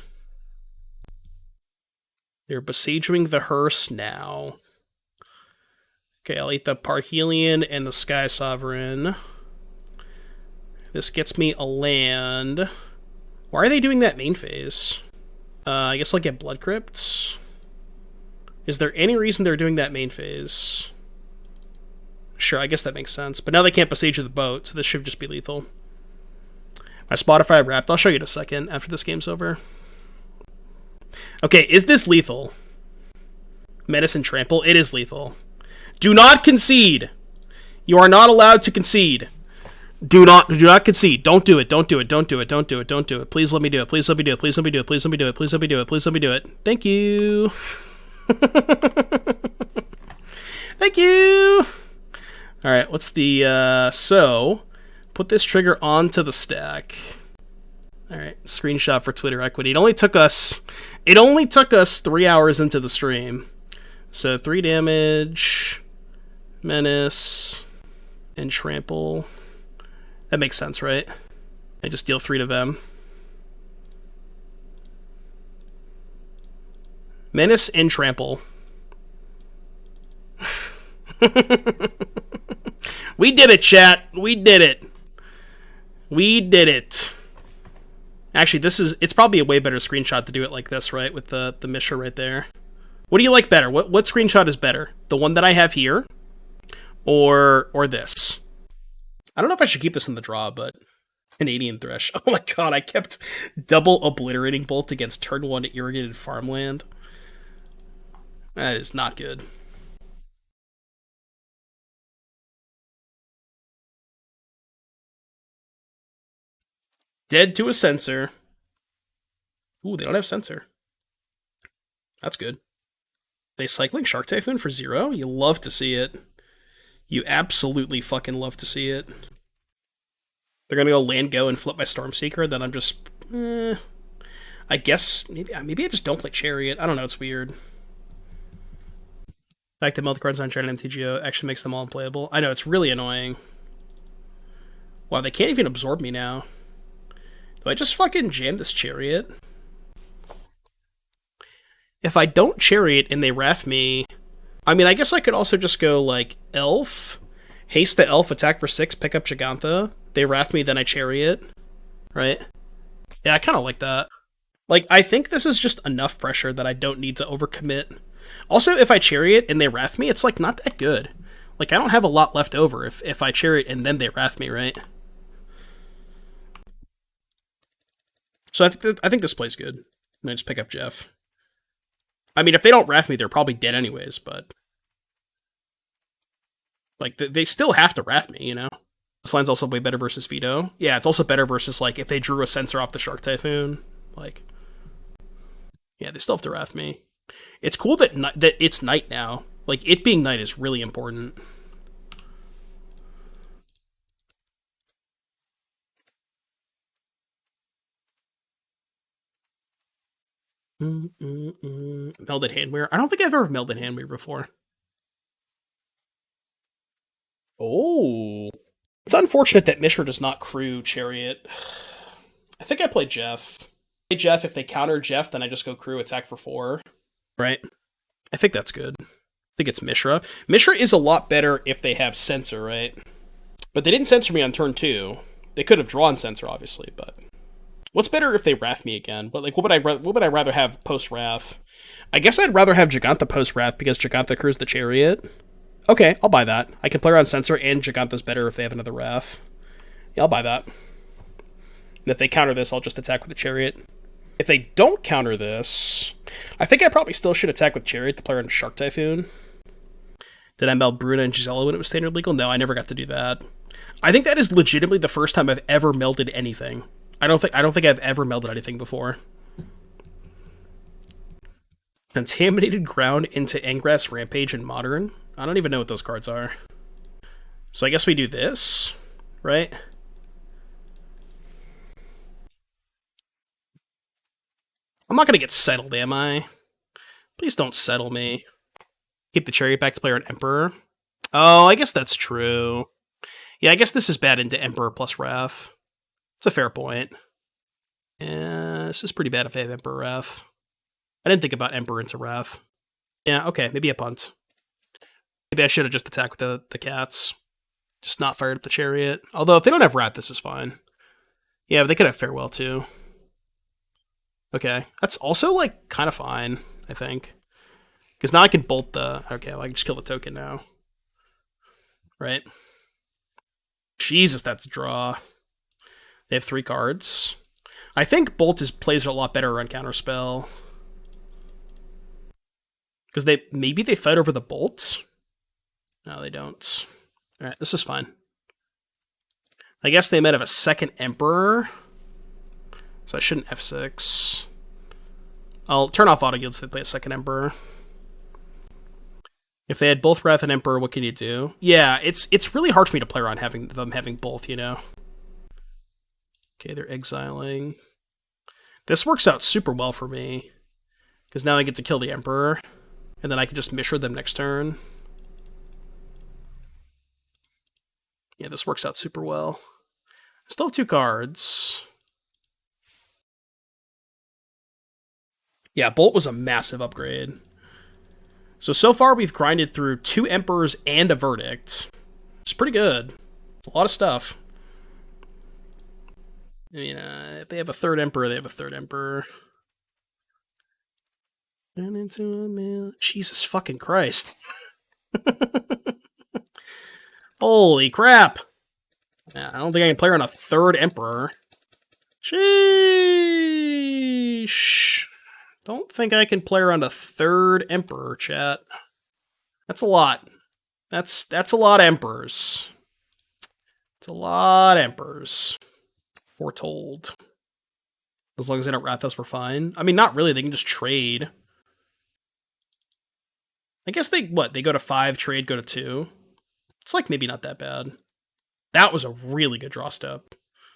They're Besieguing the Hearse now. Okay, I'll eat the Parhelion and the Sky Sovereign. This gets me a land. Why are they doing that main phase? I guess I'll get Blood Crypts. Is there any reason they're doing that main phase? Sure, I guess that makes sense. But now they can't besiege the boat, so this should just be lethal. My Spotify Wrapped. I'll show you in a second after this game's over. Okay, is this lethal? Medicine Trample. It is lethal. Do not concede. You are not allowed to concede. Do not concede. Don't do it. Don't do it. Don't do it. Don't do it. Don't do it. Please let me do it. Please let me do it. Please let me do it. Please let me do it. Please let me do it. Please let me do it. Thank you. Thank you. All right. What's the so put this trigger onto the stack. All right. Screenshot for Twitter equity. It only took us 3 hours into the stream. So 3 damage. Menace and Trample. That makes sense, right? I just deal 3 to them. Menace and Trample. We did it, chat. We did it. We did it. Actually, it's probably a way better screenshot to do it like this, right? With the Mishra right there. What do you like better? What screenshot is better? The one that I have here? Or this? I don't know if I should keep this in the draw, but Canadian Thresh. Oh my god, I kept double obliterating Bolt against turn 1 irrigated farmland. That is not good. Dead to a sensor. Ooh, they don't have sensor. That's good. They cycling Shark Typhoon for 0? You love to see it. You absolutely fucking love to see it. They're gonna go land go and flip my Stormseeker, then I'm just... I guess... Maybe I just don't play Chariot. I don't know, it's weird. The fact that Meld cards on Giant MTGO actually makes them all unplayable. I know, it's really annoying. Wow, they can't even absorb me now. Do I just fucking jam this Chariot? If I don't Chariot and they Wrath me... I mean, I guess I could also just go, like, Elf, haste the Elf, attack for 6, pick up Giganta. They Wrath me, then I Chariot. Right? Yeah, I kind of like that. Like, I think this is just enough pressure that I don't need to overcommit. Also, if I Chariot and they Wrath me, it's, like, not that good. Like, I don't have a lot left over if I Chariot and then they Wrath me, right? So I think this plays good. And I just pick up Jeff. I mean, if they don't Wrath me, they're probably dead anyways, but... Like, they still have to Wrath me, you know? This line's also way better versus Veto. Yeah, it's also better versus, like, if they drew a sensor off the Shark Typhoon. Like... Yeah, they still have to Wrath me. It's cool that it's night now. Like, it being night is really important. Melded Handwear. I don't think I've ever melded Handwear before. Oh. It's unfortunate that Mishra does not crew Chariot. I think I play Jeff. If they counter Jeff, then I just go crew attack for 4. Right? I think that's good. I think it's Mishra. Mishra is a lot better if they have Censor, right? But they didn't censor me on turn 2. They could have drawn Censor, obviously, but... What's better if they Wrath me again? But like, what would I rather have post Wrath? I guess I'd rather have Giganta post Wrath because Giganta crews the Chariot. Okay, I'll buy that. I can play around Censor and Giganta's better if they have another Wrath. Yeah, I'll buy that. And if they counter this, I'll just attack with the Chariot. If they don't counter this, I think I probably still should attack with Chariot to play around Shark Typhoon. Did I meld Bruna and Gisela when it was standard legal? No, I never got to do that. I think that is legitimately the first time I've ever melded anything. I don't think I've ever melded anything before. Contaminated Ground into Engrass Rampage in Modern. I don't even know what those cards are. So I guess we do this, right? I'm not gonna get settled, am I? Please don't settle me. Keep the Chariot back to play on Emperor. Oh, I guess that's true. Yeah, I guess this is bad into Emperor plus Wrath. It's a fair point. Yeah, this is pretty bad if they have Emperor Wrath. I didn't think about Emperor into Wrath. Yeah, okay, maybe a punt. Maybe I should have just attacked with the cats. Just not fired up the Chariot. Although, if they don't have Wrath, this is fine. Yeah, but they could have Farewell, too. Okay, that's also, like, kind of fine, I think. Because now I can bolt the... Okay, well, I can just kill the token now. Right? Jesus, that's a draw. They have 3 cards. I think Bolt plays a lot better on Counterspell. Because maybe they fight over the Bolt? No, they don't. Alright, this is fine. I guess they might have a second Emperor. So I shouldn't F6. I'll turn off auto yield so they play a second Emperor. If they had both Wrath and Emperor, what can you do? Yeah, it's really hard for me to play around them having both, you know? Okay, they're exiling. This works out super well for me. Because now I get to kill the Emperor. And then I can just Mishra them next turn. Yeah, this works out super well. Still have 2 cards. Yeah, Bolt was a massive upgrade. So far we've grinded through 2 Emperors and a Verdict. It's pretty good. It's a lot of stuff. I mean, if they have a 3rd Emperor, they have a 3rd Emperor. Turn into a mail. Jesus fucking Christ. Holy crap. Yeah, I don't think I can play around a 3rd Emperor. Sheesh. Don't think I can play around a 3rd Emperor, chat. That's a lot. That's a lot of Emperors. It's a lot of Emperors. Foretold. As long as they don't wrath us, we're fine. I mean, not really. They can just trade. I guess they go to 5, trade, go to 2. It's like maybe not that bad. That was a really good draw step.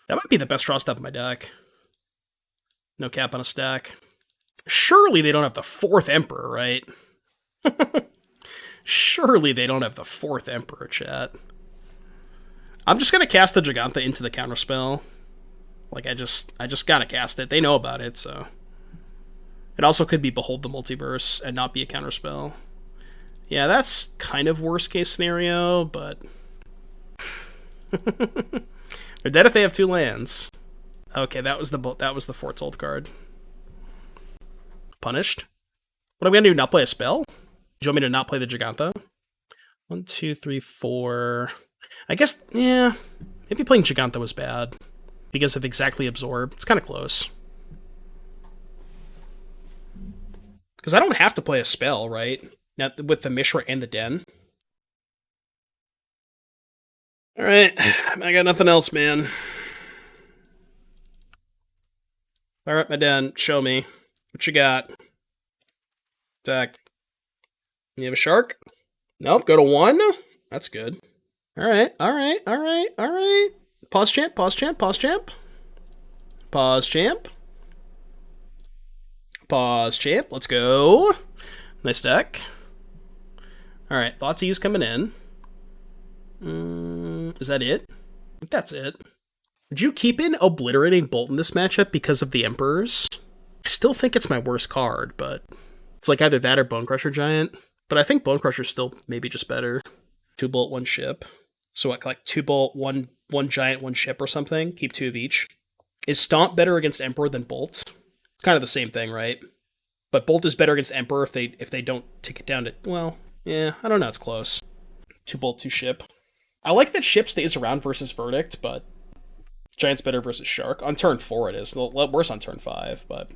That might be the best draw step in my deck. No cap on a stack. Surely they don't have the 4th Emperor, right? Surely they don't have the 4th Emperor, chat. I'm just gonna cast the Giganta into the counterspell. Like, I just gotta cast it. They know about it, so. It also could be Behold the Multiverse and not be a counterspell. Yeah, that's kind of worst case scenario, but... They're dead if they have 2 lands. Okay, that was the Foretold card. Punished? What am I gonna do, not play a spell? Do you want me to not play the Giganta? 1, 2, 3, 4... I guess, yeah, maybe playing Giganta was bad. Because of exactly Absorb. It's kind of close. Because I don't have to play a spell, right? Now, with the Mishra and the Den. Alright, I got nothing else, man. Alright, my Den, show me. What you got? Attack. You have a shark? Nope, go to 1? That's good. Alright. Pause champ. Pause champ. Let's go. Nice deck. Alright, Thoughtseize coming in. Is that it? I think that's it. Would you keep in Obliterating Bolt in this matchup because of the Emperors? I still think it's my worst card, but it's like either that or Bone Crusher Giant. But I think Bone Crusher's still maybe just better. 2 Bolt, 1 ship. So what, like 2 Bolt, 1 Giant, 1 ship or something? Keep 2 of each. Is Stomp better against Emperor than Bolt? It's kind of the same thing, right? But Bolt is better against Emperor if they don't tick it down to... Well, yeah, I don't know, it's close. 2 Bolt, 2 ship. I like that ship stays around versus Verdict, but Giant's better versus Shark. On turn 4 it is. A lot worse on turn 5, but...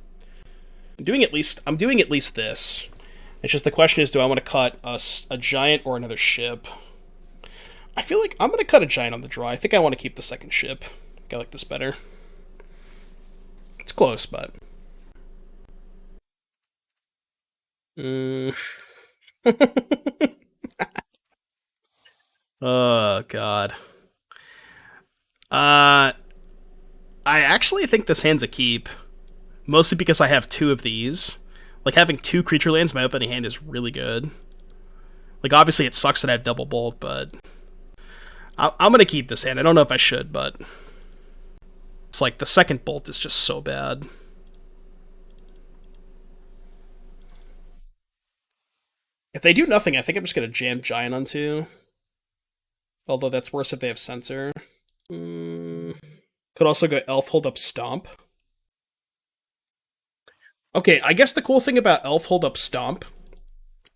I'm doing at least this. It's just the question is, do I want to cut a Giant or another ship? I feel like I'm going to cut a Giant on the draw. I think I want to keep the 2nd ship. I like this better. It's close, but... Oh, God. I actually think this hand's a keep. Mostly because I have 2 of these. Like, having 2 creature lands in my opening hand is really good. Like, obviously it sucks that I have double bolt, but... I'm gonna keep this hand. I don't know if I should, but... It's like, the 2nd bolt is just so bad. If they do nothing, I think I'm just gonna jam Giant on 2. Although that's worse if they have Censor. Could also go Elf, hold up, Stomp. Okay, I guess the cool thing about Elf, hold up, Stomp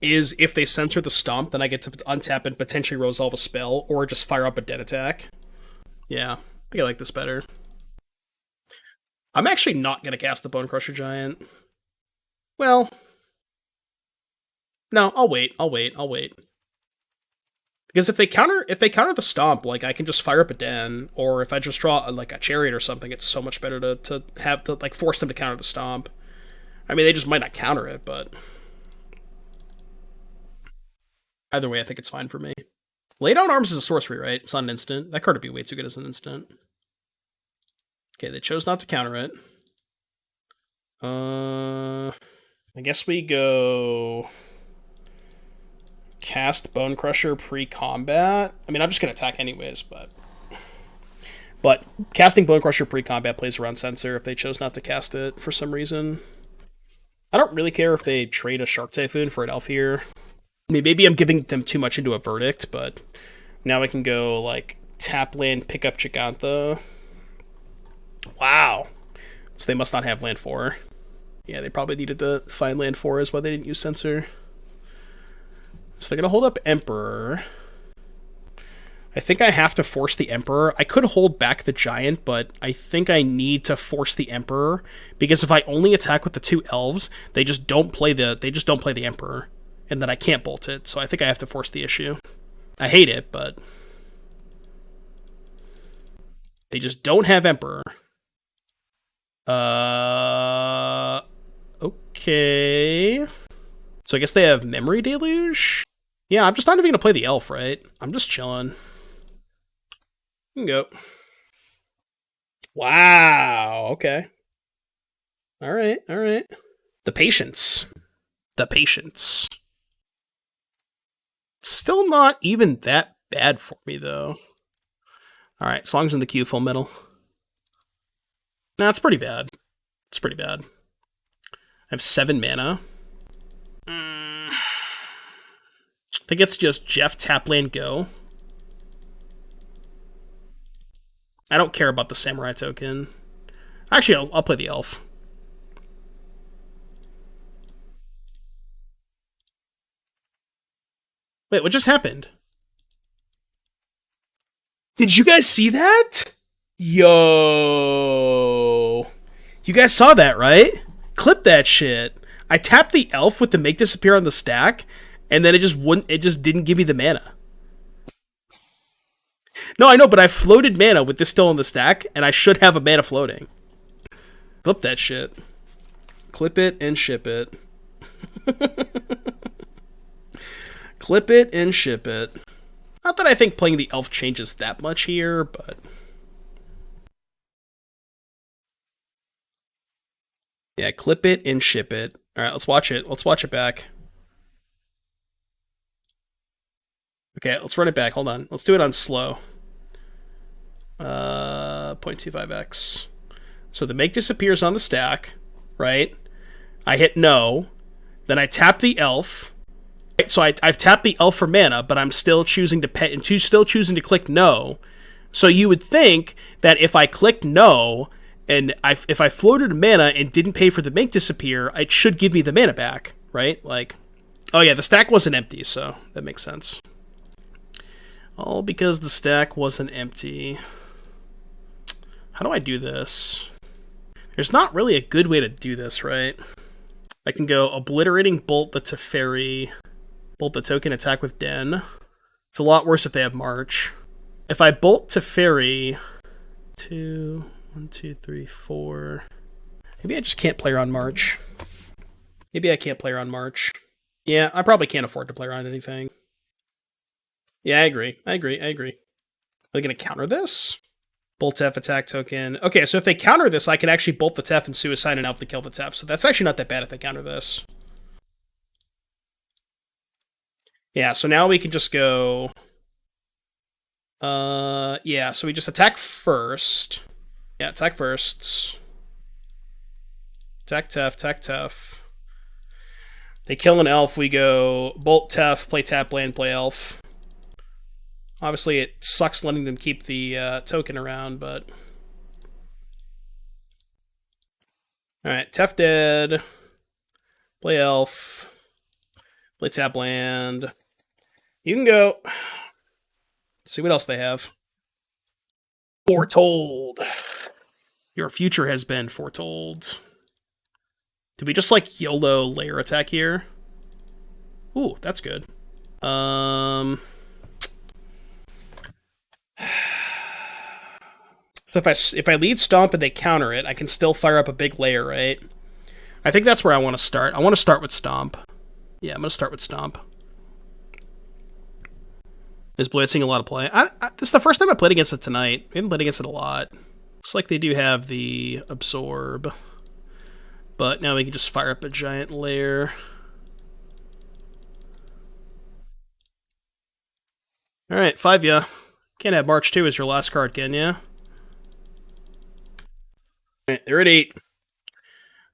is if they censor the Stomp, then I get to untap and potentially resolve a spell, or just fire up a dead attack. Yeah, I think I like this better. I'm actually not gonna cast the Bone Crusher Giant. Well... No, I'll wait. Because if they counter the Stomp, like, I can just fire up a Den, or if I just draw like a Chariot or something, it's so much better to have to like force them to counter the Stomp. I mean, they just might not counter it, but either way, I think it's fine for me. Lay Down Arms is a sorcery, right? It's not an instant. That card would be way too good as an instant. Okay, they chose not to counter it. I guess we go cast Bone Crusher pre-combat. I mean, I'm just gonna attack anyways, but casting Bone Crusher pre-combat plays around Censor if they chose not to cast it for some reason. I don't really care if they trade a Shark Typhoon for an Elf here. I mean, maybe I'm giving them too much into a Verdict, but now I can go, like, tap land, pick up Gigantha. Wow. So they must not have land 4. Yeah, they probably needed to find land 4 is why they didn't use Censor. So they're going to hold up Emperor. I think I have to force the Emperor. I could hold back the Giant, but I think I need to force the Emperor because if I only attack with the 2 elves, they just don't play the Emperor, and then I can't bolt it. So I think I have to force the issue. I hate it, but they just don't have Emperor. Okay. So I guess they have Memory Deluge? Yeah, I'm just not even going to play the Elf, right? I'm just chilling. You can go. Wow, okay. Alright, alright. The Patience. The Patience. Still not even that bad for me, though. Alright, as long as in the queue, Full Metal. Nah, it's pretty bad. It's pretty bad. I have 7 mana. I think it's just Jeff, tap land, go. I don't care about the Samurai token. Actually, I'll play the Elf. Wait, what just happened? Did you guys see that? Yo. You guys saw that, right? Clip that shit. I tapped the Elf with the Make Disappear on the stack, and then it just didn't give me the mana. No, I know, but I floated mana with this still in the stack, and I should have a mana floating. Clip that shit. Clip it and ship it. Clip it and ship it. Not that I think playing the Elf changes that much here, but... yeah, clip it and ship it. Alright, let's watch it. Let's watch it back. Okay, let's run it back. Hold on. Let's do it on slow. 0.25x. So the Make disappears on the stack, right? I hit no. Then I tap the Elf. Right? So I've tapped the Elf for mana, but I'm still choosing to click no. So you would think that if I clicked no, and if I floated mana and didn't pay for the Make disappear, it should give me the mana back, right? Like, oh yeah, the stack wasn't empty, so that makes sense. All because the stack wasn't empty. How do I do this? There's not really a good way to do this, right? I can go Obliterating Bolt the Teferi, Bolt the token, attack with Den. It's a lot worse if they have March. If I Bolt Teferi, 1, 2, 3, 4. Maybe I just can't play around March. Maybe I can't play around March. Yeah, I probably can't afford to play around anything. Yeah, I agree. Are they going to counter this? Bolt Tef, attack token. Okay, so if they counter this, I can actually Bolt the Tef and Suicide an Elf to kill the Tef. So that's actually not that bad if they counter this. Yeah, so now we can just go... yeah, so we just attack first. Yeah, attack first. Attack Tef. They kill an Elf, we go Bolt Tef, play tap land, play Elf. Obviously, it sucks letting them keep the token around, but... alright, Tef dead. Play Elf. Play tap land. You can go. Let's see what else they have. Foretold. Your future has been foretold. Did we just, like, YOLO layer attack here? Ooh, that's good. So if I lead Stomp and they counter it, I can still fire up a big layer, right? I think that's where I want to start. I want to start with Stomp. Yeah, I'm going to start with Stomp. Is Blitzing a lot of play? This is the first time I played against it tonight. I haven't played against it a lot. Looks like they do have the Absorb. But now we can just fire up a giant layer. Alright, 5 ya. Can't have March 2 as your last card, can ya? Alright, they're at 8.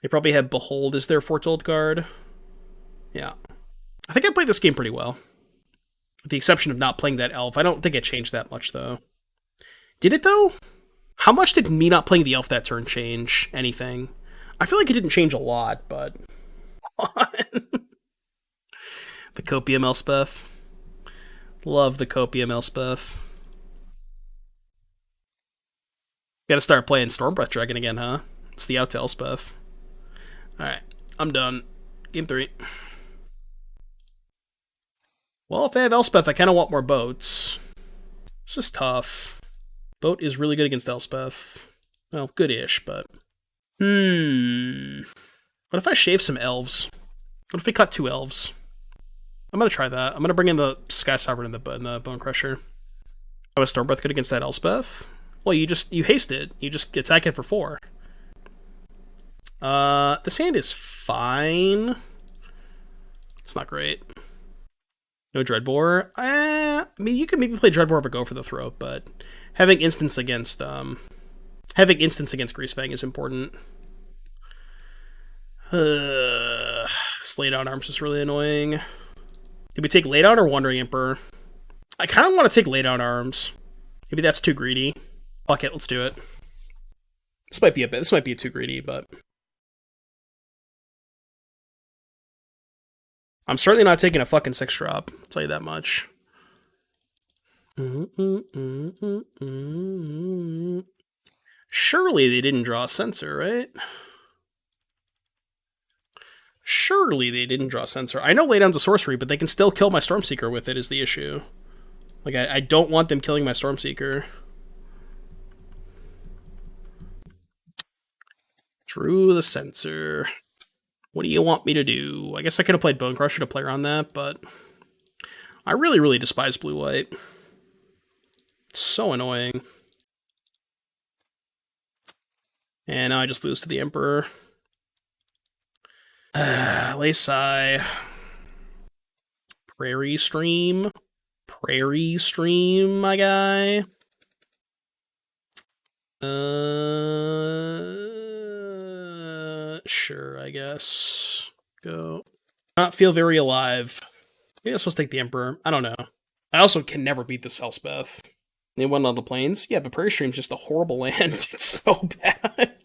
They probably have Behold as their Foretold card. Yeah. I think I played this game pretty well. With the exception of not playing that elf. I don't think it changed that much, though. Did it, though? How much did me not playing the elf that turn change anything? I feel like it didn't change a lot, but... The Copium Elspeth. Love the Copium Elspeth. Gotta start playing Stormbreath Dragon again, huh? It's the out to Elspeth. Alright, I'm done. Game 3. Well, if they have Elspeth, I kind of want more boats. This is tough. Boat is really good against Elspeth. Well, good-ish, but... What if I shave some elves? What if we cut 2 elves? I'm gonna try that. I'm gonna bring in the Sky Sovereign and the Bone Crusher. How is Stormbreath good against that Elspeth? Well, you haste it. You just attack it for 4. This hand is fine. It's not great. No Dreadbore. I mean, you could maybe play Dreadbore or go for the throat, but having instance against Greasefang is important. This lay down arms is really annoying. Did we take lay down or Wandering Emperor? I kind of want to take lay down arms. Maybe that's too greedy. Fuck it, let's do it. This might be too greedy, but I'm certainly not taking a fucking 6-drop. I'll tell you that much. Surely they didn't draw a Censor, right? Surely they didn't draw Censor. I know Laydown's a sorcery, but they can still kill my Stormseeker with it is the issue. Like, I don't want them killing my Stormseeker. Drew the Censor. What do you want me to do? I guess I could have played Bone Crusher to play around that, but I really, really despise blue-white. It's so annoying. And now I just lose to the Emperor. Laysai. Prairie Stream. Prairie Stream, my guy. Sure, I guess. Go. Not feel very alive. Maybe I'm supposed to take the Emperor. I don't know. I also can never beat this Elspeth. They went on the plains? Yeah, but Prairie Stream's just a horrible land. It's so bad.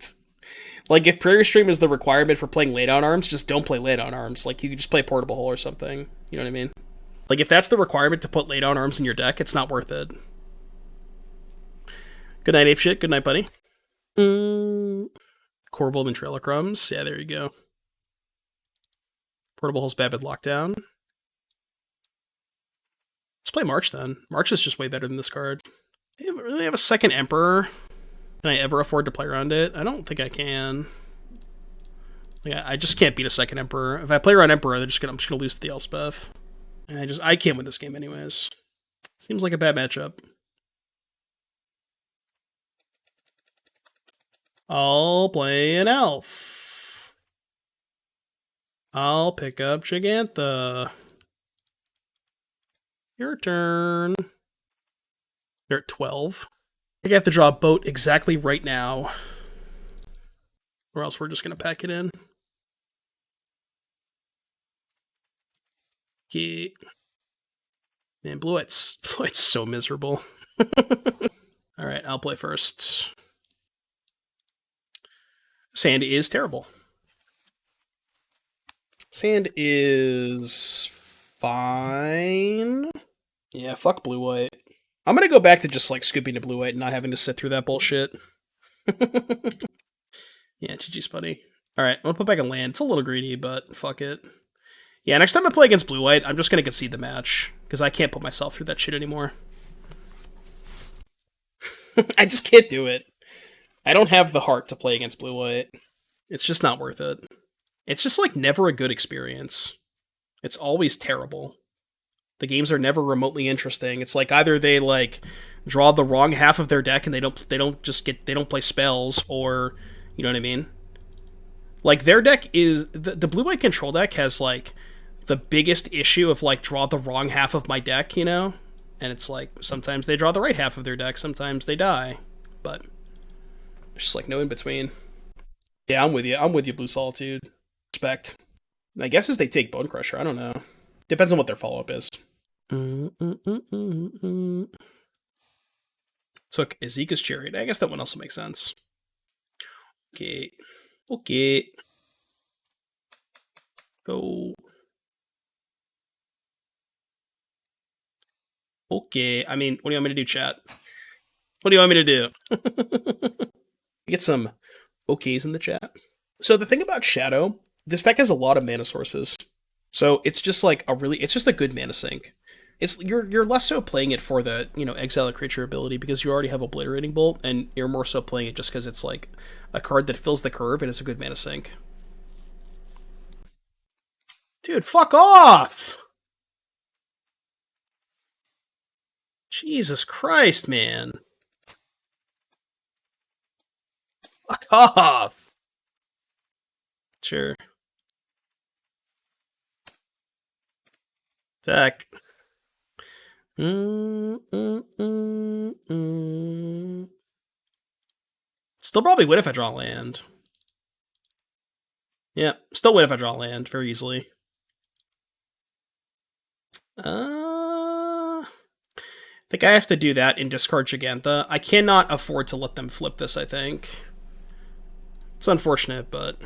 Like, if Prairie Stream is the requirement for playing laydown arms, just don't play laydown arms. Like, you could just play Portable Hole or something. You know what I mean? Like, if that's the requirement to put laydown arms in your deck, it's not worth it. Good night, apeshit. Good night, buddy. Corvold and Trailer Crumbs. Yeah, there you go. Portable Hole's Babid Lockdown. Let's play March, then. March is just way better than this card. They really have a second Emperor. Can I ever afford to play around it? I don't think I can. Like, I just can't beat a second Emperor. If I play around Emperor, I'm just gonna lose to the Elspeth. And I can't win this game anyways. Seems like a bad matchup. I'll play an elf. I'll pick up Gigantha. Your turn. You're at 12. I have to draw a boat exactly right now. Or else we're just going to pack it in. Yeah. Man, Blue-White's so miserable. Alright, I'll play first. Sand is terrible. Sand is fine. Yeah, fuck blue-white. I'm gonna go back to just, like, scooping to blue-white and not having to sit through that bullshit. Yeah, GG's buddy. Alright, I'm gonna put back a land. It's a little greedy, but fuck it. Yeah, next time I play against blue-white, I'm just gonna concede the match. Because I can't put myself through that shit anymore. I just can't do it. I don't have the heart to play against blue-white. It's just not worth it. It's just, like, never a good experience. It's always terrible. The games are never remotely interesting. It's like either they, like, draw the wrong half of their deck and they don't play spells, or, you know what I mean? Like, their deck is, the blue-white control deck has, like, the biggest issue of, like, draw the wrong half of my deck, you know? And it's like, sometimes they draw the right half of their deck, sometimes they die. But there's just like no in between. Yeah, I'm with you. I'm with you, Blue Solitude. Respect. My guess is they take Bone Crusher. I don't know. Depends on what their follow-up is. Took Ezeka's Chariot. I guess that one also makes sense. Okay. Okay. Go. Okay. I mean, what do you want me to do, chat? What do you want me to do? Get some okays in the chat. So the thing about Shadow, this deck has a lot of mana sources. So it's just like it's just a good mana sink. It's you're less so playing it for the, exile a creature ability because you already have Obliterating Bolt, and you're more so playing it just because it's like a card that fills the curve and it's a good mana sink. Dude, fuck off! Jesus Christ, man. Fuck off! Sure. Deck. Still probably win if I draw land. Yeah, still win if I draw land very easily. I think I have to do that and discard Giganta. I cannot afford to let them flip this, I think. It's unfortunate, but...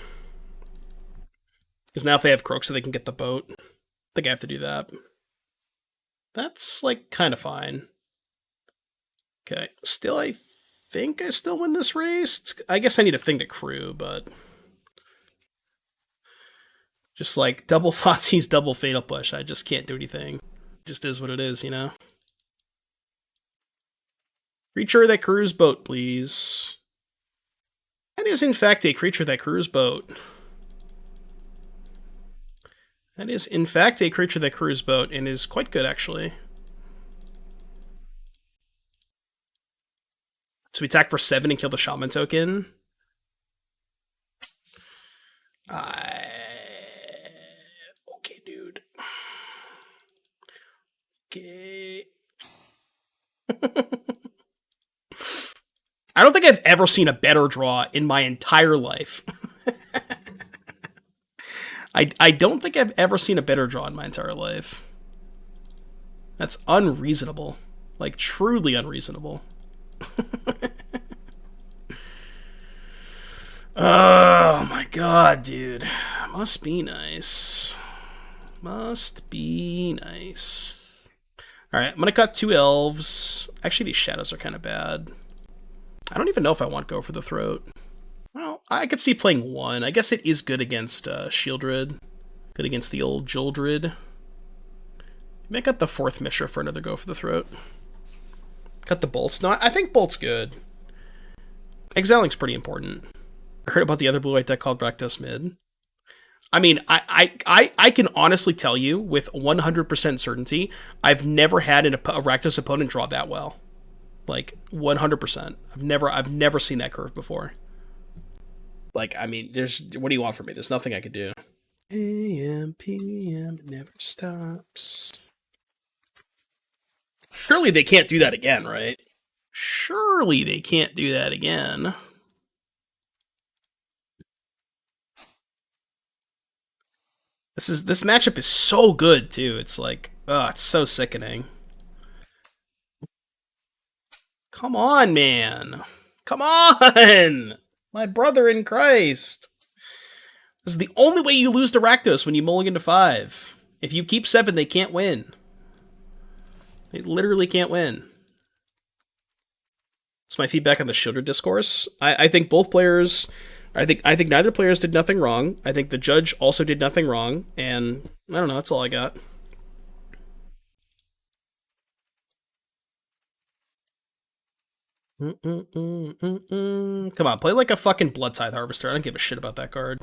Because now if they have Croaks, so they can get the boat. I think I have to do that. That's, like, kind of fine. Okay, still, I think I still win this race. I guess I need a thing to crew, but... Just, like, double Thoughtseize, double Fatal Push. I just can't do anything. It just is what it is, you know? Creature that crews boat, please. That is, in fact, a creature that crews boat. That is, in fact, a creature that crews boat, and is quite good, actually. So we attack for 7 and kill the Shaman token. Okay, dude. Okay. I don't think I've ever seen a better draw in my entire life. I don't think I've ever seen a better draw in my entire life. That's unreasonable. Like, truly unreasonable. Oh my god, dude. Must be nice. Must be nice. Alright, I'm gonna cut 2 elves. Actually, these shadows are kind of bad. I don't even know if I want to go for the throat. Well, I could see playing 1. I guess it is good against Shieldred. Good against the old Juldred. Maybe I cut the 4th Mishra for another go for the throat. Cut the bolts. No, I think bolt's good. Exiling's pretty important. I heard about the other blue-white deck called Rakdos Mid. I mean, I can honestly tell you with 100% certainty, I've never had a Rakdos opponent draw that well. Like, 100%. I've never seen that curve before. Like, I mean, what do you want from me? There's nothing I could do. AM, PM, never stops. Surely they can't do that again, right? Surely they can't do that again. This matchup is so good too. It's like, it's so sickening. Come on, man. Come on! My brother in Christ. This is the only way you lose to Rakdos when you mulligan to 5. If you keep 7, they can't win. They literally can't win. That's my feedback on the Shieldred discourse. I think both players... I think neither players did nothing wrong. I think the judge also did nothing wrong. And, I don't know, that's all I got. Come on, play like a fucking Blood Tithe Harvester. I don't give a shit about that card.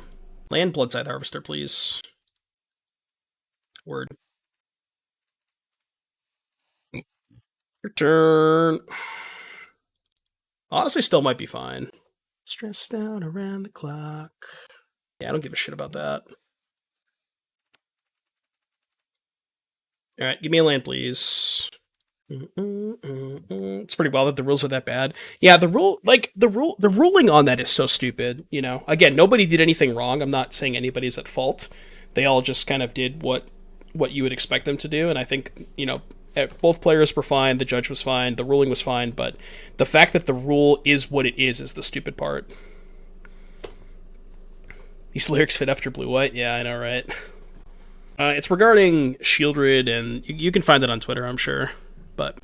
Land Blood Tithe Harvester, please. Word. Your turn. Honestly, still might be fine. Stressed out around the clock. Yeah, I don't give a shit about that. Alright, give me a land, please. It's pretty wild that the rules are that bad. Yeah, the ruling on that is so stupid. You know, again, nobody did anything wrong. I'm not saying anybody's at fault. They all just kind of did what you would expect them to do, and I think both players were fine. The judge was fine. The ruling was fine, but the fact that the rule is what it is the stupid part. These lyrics fit after blue white. Yeah, I know, right? It's regarding Shieldred, and you can find it on Twitter, I'm sure. But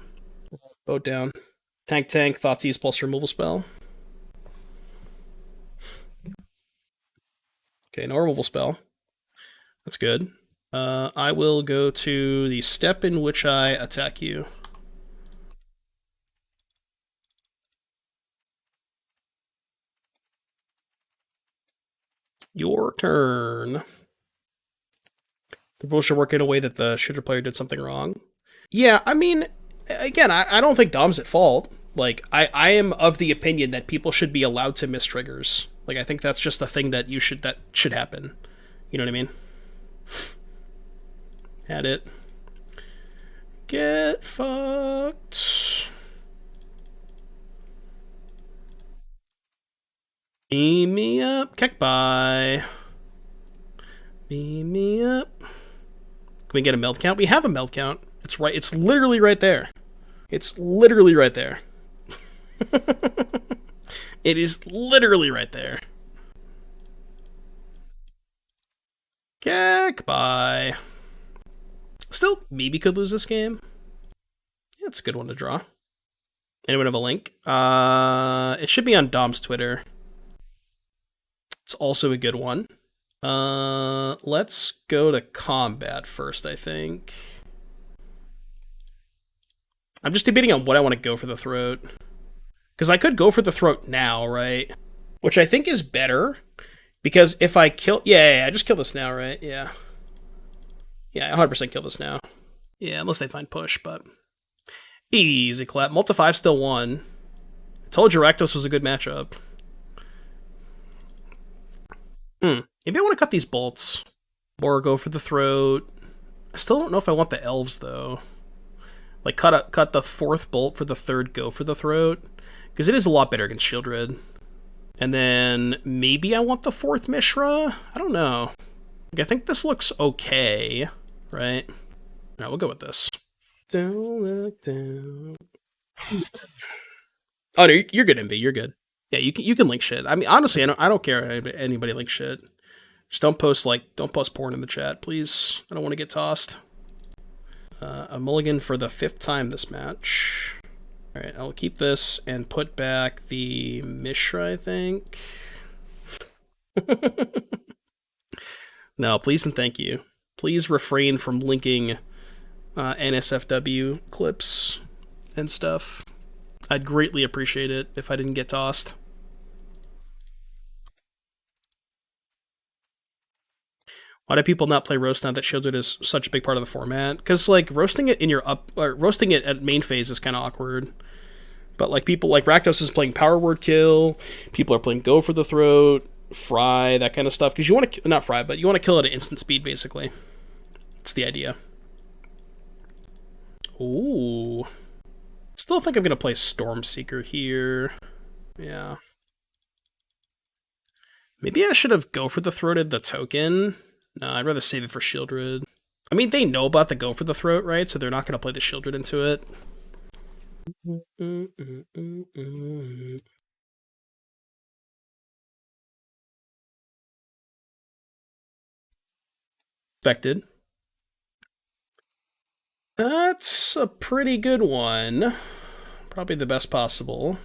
vote down. Tank, Thoughtseize, pulse removal spell. Okay, no removal spell. That's good. I will go to the step in which I attack you. Your turn. The rules should work in a way that the shooter player did something wrong. Yeah, I mean, again, I don't think Dom's at fault. Like, I am of the opinion that people should be allowed to miss triggers. Like, I think that's just a thing that should happen. You know what I mean? Had it. Get fucked. Beam me up. Keck bye. Beam me up. Can we get a meld count? We have a meld count. It's right. It's literally right there. It's literally right there. It is literally right there. Keck bye. Still, maybe could lose this game. Yeah, it's a good one to draw. Anyone have a link? It should be on Dom's Twitter. It's also a good one. Let's go to combat first, I think. I'm just debating on what I want to go for the throat. Because I could go for the throat now, right? Which I think is better. Because if I kill... Yeah, I just kill this now, right? Yeah. Yeah, 100% kill this now. Yeah, unless they find push, but... Easy clap. Multi 5 still won. I told you Rakdos was a good matchup. Maybe I want to cut these bolts. Or go for the throat. I still don't know if I want the elves, though. Like, cut the fourth bolt for the third go for the throat. Because it is a lot better against Shieldred. And then maybe I want the fourth Mishra? I don't know. Like, I think this looks okay, right? Alright, we'll go with this. Don't look down. Oh, no, you're good, MV. You're good. Yeah, you can link shit. I mean, honestly, I don't care if anybody links shit. Just don't post porn in the chat, please. I don't want to get tossed. A mulligan for the 5th time this match. All right, I'll keep this and put back the Mishra, I think. No, please and thank you. Please refrain from linking NSFW clips and stuff. I'd greatly appreciate it if I didn't get tossed. Why do people not play roast now that Shieldred is such a big part of the format? Because like roasting it roasting it at main phase is kind of awkward. But like people like Rakdos is playing power word kill. People are playing go for the throat, fry, that kind of stuff. Because you want to not fry, but you want to kill it at instant speed basically. It's the idea. Ooh. Still think I'm gonna play Stormseeker here. Yeah. Maybe I should have go for the throated the token. No, I'd rather save it for Shieldred. I mean, they know about the go for the throat, right? So they're not going to play the Shieldred into it. Expected. That's a pretty good one. Probably the best possible.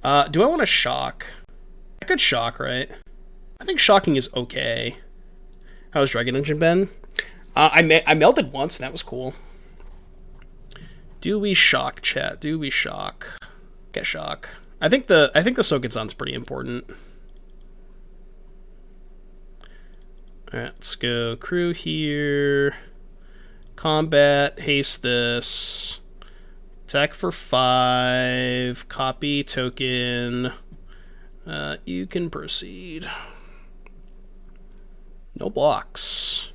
Do I want to shock? I could shock, right? I think shocking is okay. How's Dragon Engine been? I melded once, and that was cool. Do we shock, chat? Do we shock? Get shock. I think the Sokenzan's pretty important. Alright, let's go crew here. Combat, haste this. Attack for 5. Copy token. You can proceed. No blocks.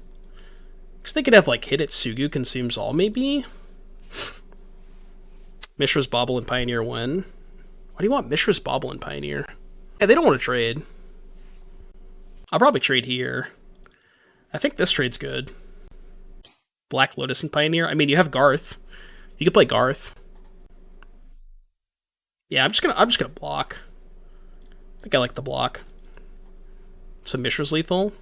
Because they could have, like, hit it, Sugu consumes all, maybe? Mishra's Bauble and Pioneer win. Why do you want Mishra's Bauble and Pioneer? Yeah, they don't want to trade. I'll probably trade here. I think this trade's good. Black Lotus and Pioneer. I mean, you have Garth. You could play Garth. Yeah, I'm just gonna block. I think I like the block. So Mishra's lethal.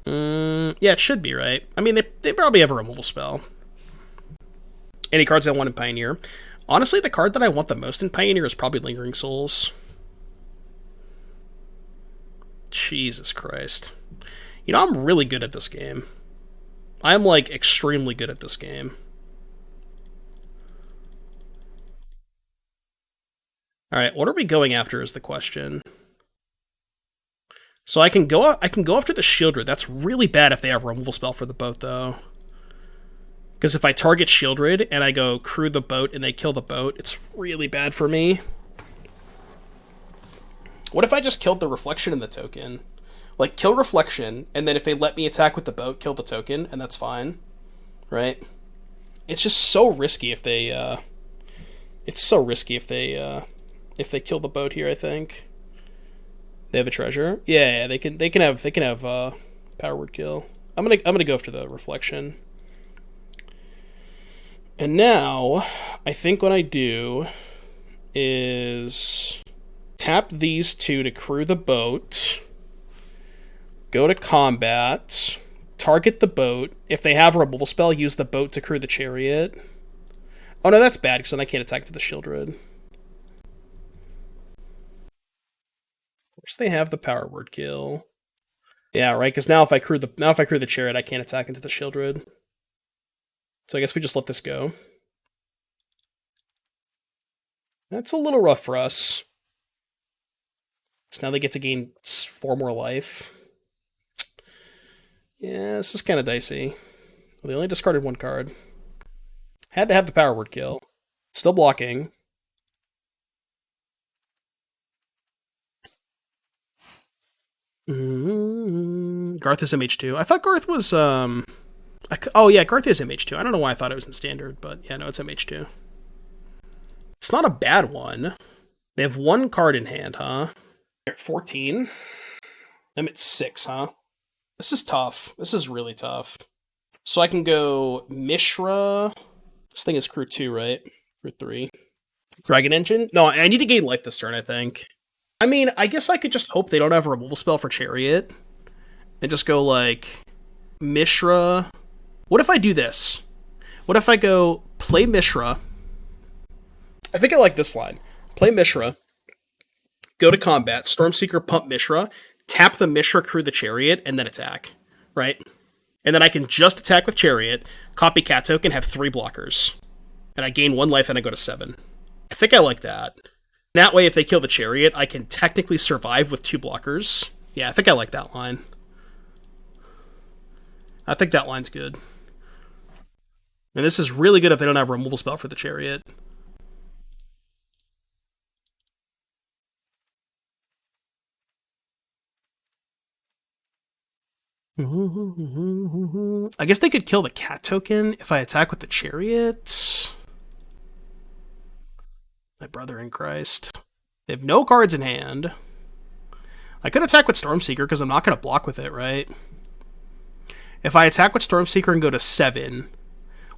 Yeah, it should be, right? I mean, they probably have a removal spell. Any cards I want in Pioneer. Honestly, the card that I want the most in Pioneer is probably Lingering Souls. Jesus Christ. You know, I'm really good at this game. I'm, like, extremely good at this game. Alright, what are we going after is the question. So I can go after the Shieldred. That's really bad if they have a removal spell for the boat, though. Because if I target Shieldred and I go crew the boat and they kill the boat, it's really bad for me. What if I just killed the Reflection and the token? Like, kill Reflection, and then if they let me attack with the boat, kill the token, and that's fine. Right? It's just so risky if they, It's so risky if they kill the boat here, I think. They have a treasure? Yeah, they can have power word kill. I'm gonna go after the Reflection. And now, I think what I do is tap these two to crew the boat, go to combat, target the boat. If they have a removal spell, use the boat to crew the chariot. Oh no, that's bad, because then I can't attack to the Shieldred. Of course they have the power word kill. Yeah, right, because now if I crew the chariot, I can't attack into the Shieldred. So I guess we just let this go. That's a little rough for us. So now they get to gain 4 more life. Yeah, this is kind of dicey. Well, they only discarded 1 card. Had to have the power word kill. Still blocking. Garth is MH2. I thought Garth was, oh yeah, Garth is MH2. I don't know why I thought it was in standard, but yeah, no, it's MH2. It's not a bad one. They have 1 card in hand, huh? They're at 14. I'm at 6, huh? This is tough. This is really tough. So I can go Mishra. This thing is crew 2, right? Crew 3. Dragon Engine? No, I need to gain life this turn, I think. I mean, I guess I could just hope they don't have a removal spell for Chariot. And just go, like, Mishra. What if I do this? What if I go play Mishra? I think I like this line. Play Mishra. Go to combat. Stormseeker pump Mishra. Tap the Mishra, crew the Chariot, and then attack. Right? And then I can just attack with Chariot, copy Cat Token, have 3 blockers. And I gain 1 life and I go to 7. I think I like that. That way, if they kill the Chariot, I can technically survive with 2 blockers. Yeah, I think I like that line. I think that line's good. And this is really good if they don't have a removal spell for the Chariot. I guess they could kill the Cat Token if I attack with the Chariot. My brother in Christ. They have no cards in hand. I could attack with Stormseeker because I'm not going to block with it, right? If I attack with Stormseeker and go to 7,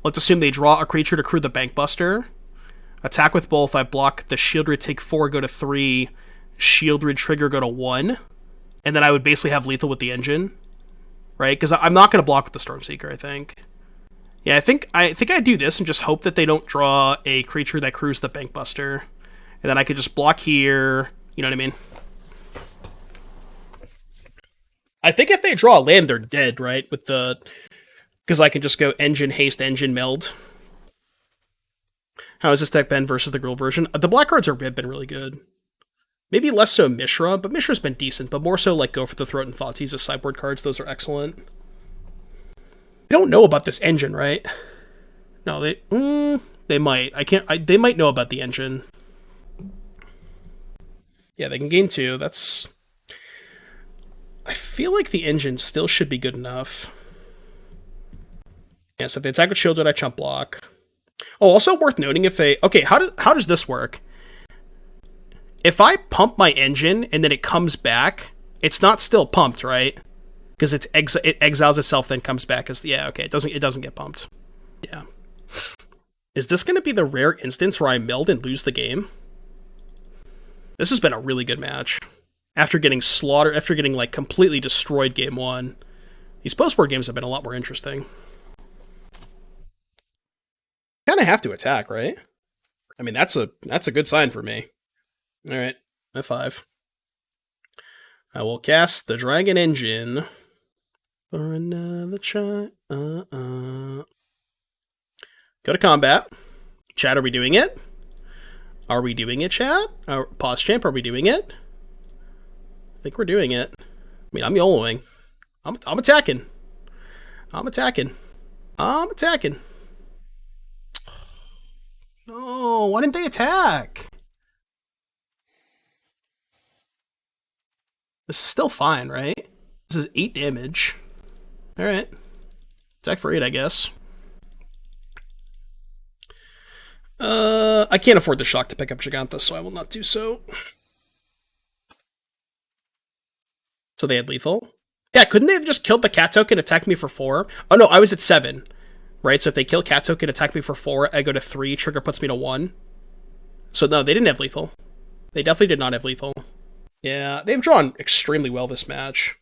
let's assume they draw a creature to crew the Bankbuster. Attack with both, I block the Shieldred, take 4, go to 3. Shieldred trigger, go to 1. And then I would basically have lethal with the engine. Right? Because I'm not going to block with the Stormseeker, I think. Yeah, I think I do this and just hope that they don't draw a creature that crews the Bankbuster. And then I could just block here. You know what I mean? I think if they draw a land, they're dead, right? With the... Because I can just go engine, haste, engine, meld. How has this deck been versus the girl version? The black cards have been really good. Maybe less so Mishra, but Mishra's been decent. But more so like Go for the Throat and Thoughtseize as sideboard cards. Those are excellent. They don't know about this engine, right? No, they might. They might know about the engine. Yeah, they can gain 2. That's... I feel like the engine still should be good enough. Yeah, so if they attack with Shieldred, I chump block. Oh, also worth noting if they... Okay, how does this work? If I pump my engine and then it comes back, it's not still pumped, right? Because it exiles itself, then comes back as... Yeah, okay, it doesn't get pumped. Yeah. Is this going to be the rare instance where I meld and lose the game? This has been a really good match. After getting slaughtered, after getting, like, completely destroyed game one, these post-war games have been a lot more interesting. Kind of have to attack, right? I mean, that's a good sign for me. All right, F5. I will cast the Dragon Engine for another try. Go to combat. Chat, are we doing it? Are we doing it, chat? Pause champ, are we doing it? I think we're doing it. I mean, I'm YOLOing. I'm attacking. I'm attacking. I'm attacking. No, why didn't they attack? This is still fine, right? This is 8 damage. Alright. Attack for 8, I guess. I can't afford the shock to pick up Giganta, so I will not do so. So they had lethal? Yeah, couldn't they have just killed the cat token, attacked me for 4? Oh no, I was at 7. Right, so if they kill cat token, attack me for 4, I go to 3, trigger puts me to 1. So no, they didn't have lethal. They definitely did not have lethal. Yeah, they've drawn extremely well this match.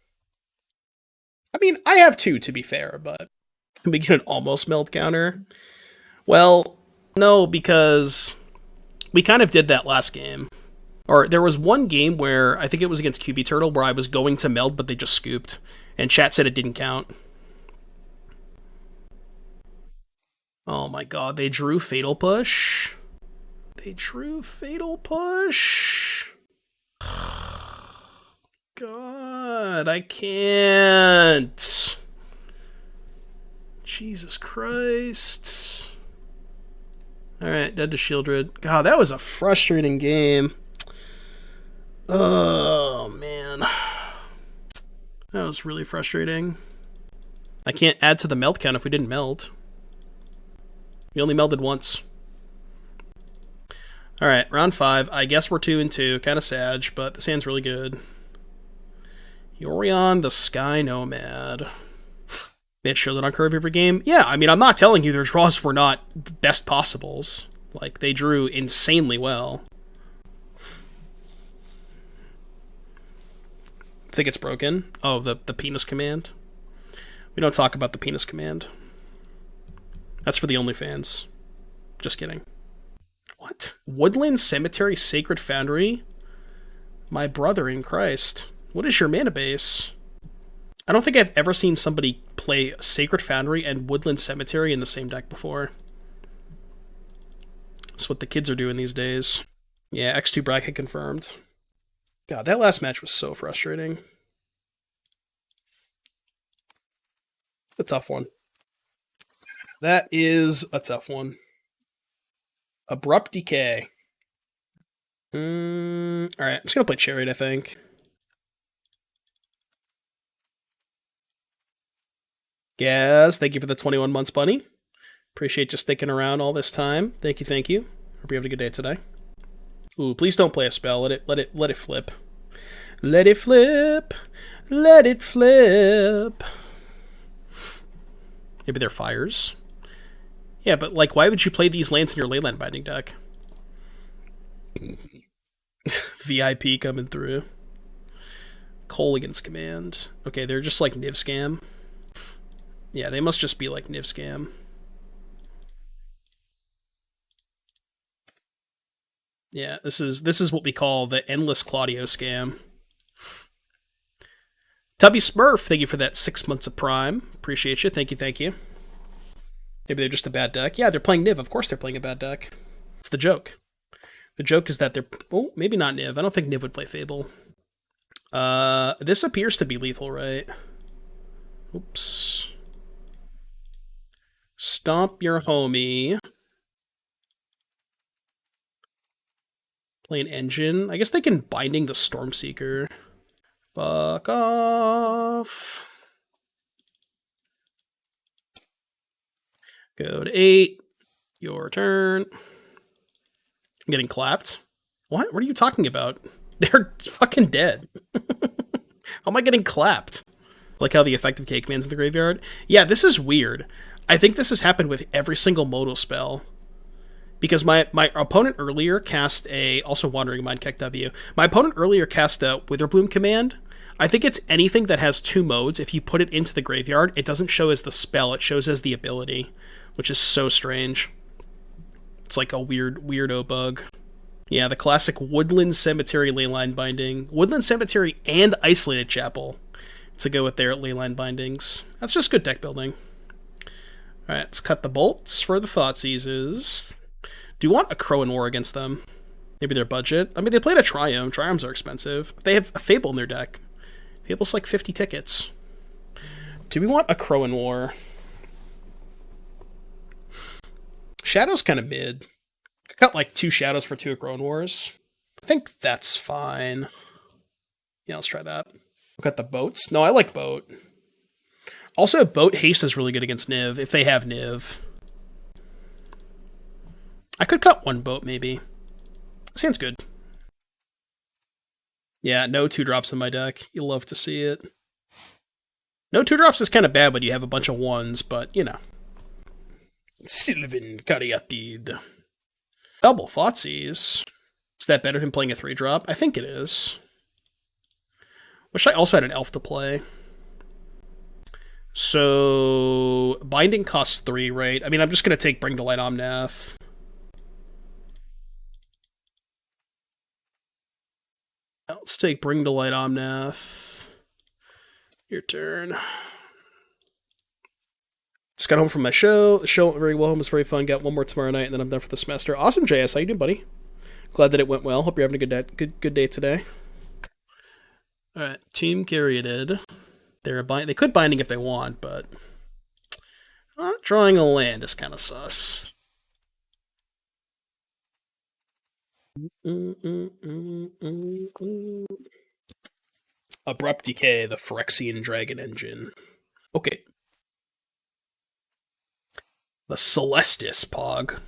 I mean, I have 2, to be fair, but... we get an almost meld counter? Well, no, because we kind of did that last game. Or there was one game where, I think it was against QB Turtle, where I was going to meld, but they just scooped. And chat said it didn't count. Oh my god, they drew Fatal Push. They drew Fatal Push. God, I can't. Jesus Christ. Alright, dead to Shieldred. God, that was a frustrating game. Oh, man. That was really frustrating. I can't add to the meld count if we didn't meld. We only melded once. Alright, round 5. I guess we're 2-2. Kind of sad, but this hand's really good. Yorion, the Sky Nomad. They had Shielded on curve every game? Yeah, I mean, I'm not telling you their draws were not best possibles. Like, they drew insanely well. Think it's broken? Oh, the penis command? We don't talk about the penis command. That's for the OnlyFans. Just kidding. What? Woodland Cemetery Sacred Foundry? My brother in Christ. What is your mana base? I don't think I've ever seen somebody play Sacred Foundry and Woodland Cemetery in the same deck before. That's what the kids are doing these days. Yeah, X2 bracket confirmed. God, that last match was so frustrating. A tough one. That is a tough one. Abrupt Decay. Alright, I'm just gonna play Chariot, I think. Gaz, thank you for the 21 months, bunny. Appreciate you sticking around all this time. Thank you, thank you. Hope you have a good day today. Ooh, please don't play a spell. Let it flip. Let it flip. Let it flip. Maybe they're fires. Yeah, but like, why would you play these lands in your Leyland Binding deck? VIP coming through. Cole against command. Okay, they're just like Niv Scam. Yeah, they must just be like Niv Scam. Yeah, this is what we call the endless Claudio scam. Tubby Smurf, thank you for that 6 months of Prime. Appreciate you. Thank you, thank you. Maybe they're just a bad deck. Yeah, they're playing Niv. Of course they're playing a bad deck. It's the joke. The joke is that they're... Oh, maybe not Niv. I don't think Niv would play Fable. This appears to be lethal, right? Oops. Stomp your homie. Play an engine. I guess they can Binding the Stormseeker. Fuck off. Go to 8. Your turn. I'm getting clapped. What? What are you talking about? They're fucking dead. How am I getting clapped? Like how the effective cake man's in the graveyard? Yeah, this is weird. I think this has happened with every single modal spell. Because my opponent earlier cast a... Also Wandering Mind, FTW. My opponent earlier cast a Witherbloom command. I think it's anything that has 2 modes. If you put it into the graveyard, it doesn't show as the spell. It shows as the ability. Which is so strange. It's like a weirdo bug. Yeah, the classic Woodland Cemetery Leyline Binding. Woodland Cemetery and Isolated Chapel to go with their Leyline Bindings. That's just good deck building. Alright, let's cut the bolts for the Thoughtseizes. Do you want a Crow and War against them? Maybe their budget? I mean, they played a Triumph. Triumphs are expensive. They have a Fable in their deck. Fable's like 50 tickets. Do we want a Crow and War? Shadow's kind of mid. Got like 2 Shadows for 2 Crow and Wars. I think that's fine. Yeah, let's try that. We've got the boats. No, I like boat. Also, boat haste is really good against Niv, if they have Niv. I could cut 1 boat, maybe. Sounds good. Yeah, no 2-drops in my deck. You'll love to see it. No 2-drops is kind of bad when you have a bunch of 1s, but, you know. Sylvan Caryatid. Double Thoughtseize. Is that better than playing a 3-drop? I think it is. Wish I also had an elf to play. So, binding costs 3, right? I mean, I'm just going to take Bring to Light Omnath. Let's take Bring to Light Omnath. Your turn. Just got home from my show. The show went very well. Home was very fun. Got 1 more tomorrow night, and then I'm done for the semester. Awesome, JS. How you doing, buddy? Glad that it went well. Hope you're having a good day today. All right, Team Caryatid. They could binding if they want, but not drawing a land is kind of sus. Abrupt Decay, the Phyrexian Dragon Engine. Okay. The Celestis Pog.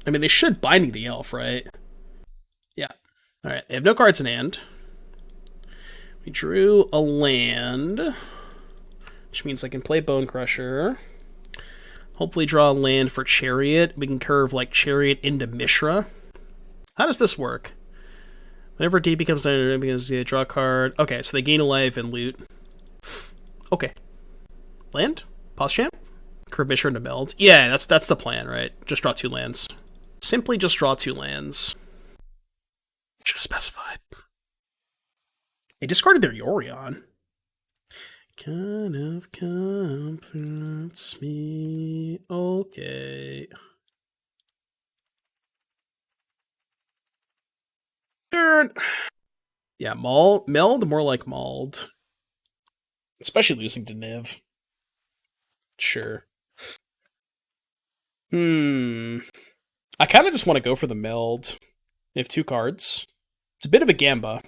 I mean, they should binding the elf, right? Yeah. Alright, they have no cards in hand. We drew a land, which means I can play Bone Crusher. Hopefully draw a land for Chariot. We can curve, like, Chariot into Mishra. How does this work? Whenever D becomes done, because they draw a card. Okay, so they gain a life and loot. Okay. Land? Pause champ? Curve Mishra into Meld. Yeah, that's the plan, right? Just draw 2 lands. Simply just draw 2 lands. Should have specified. They discarded their Yorion. Kind of comforts me. Okay. Turn. Yeah, Meld, more like Mauled. Especially losing to Niv. Sure. I kind of just want to go for the Meld. They have 2 cards. It's a bit of a gamba.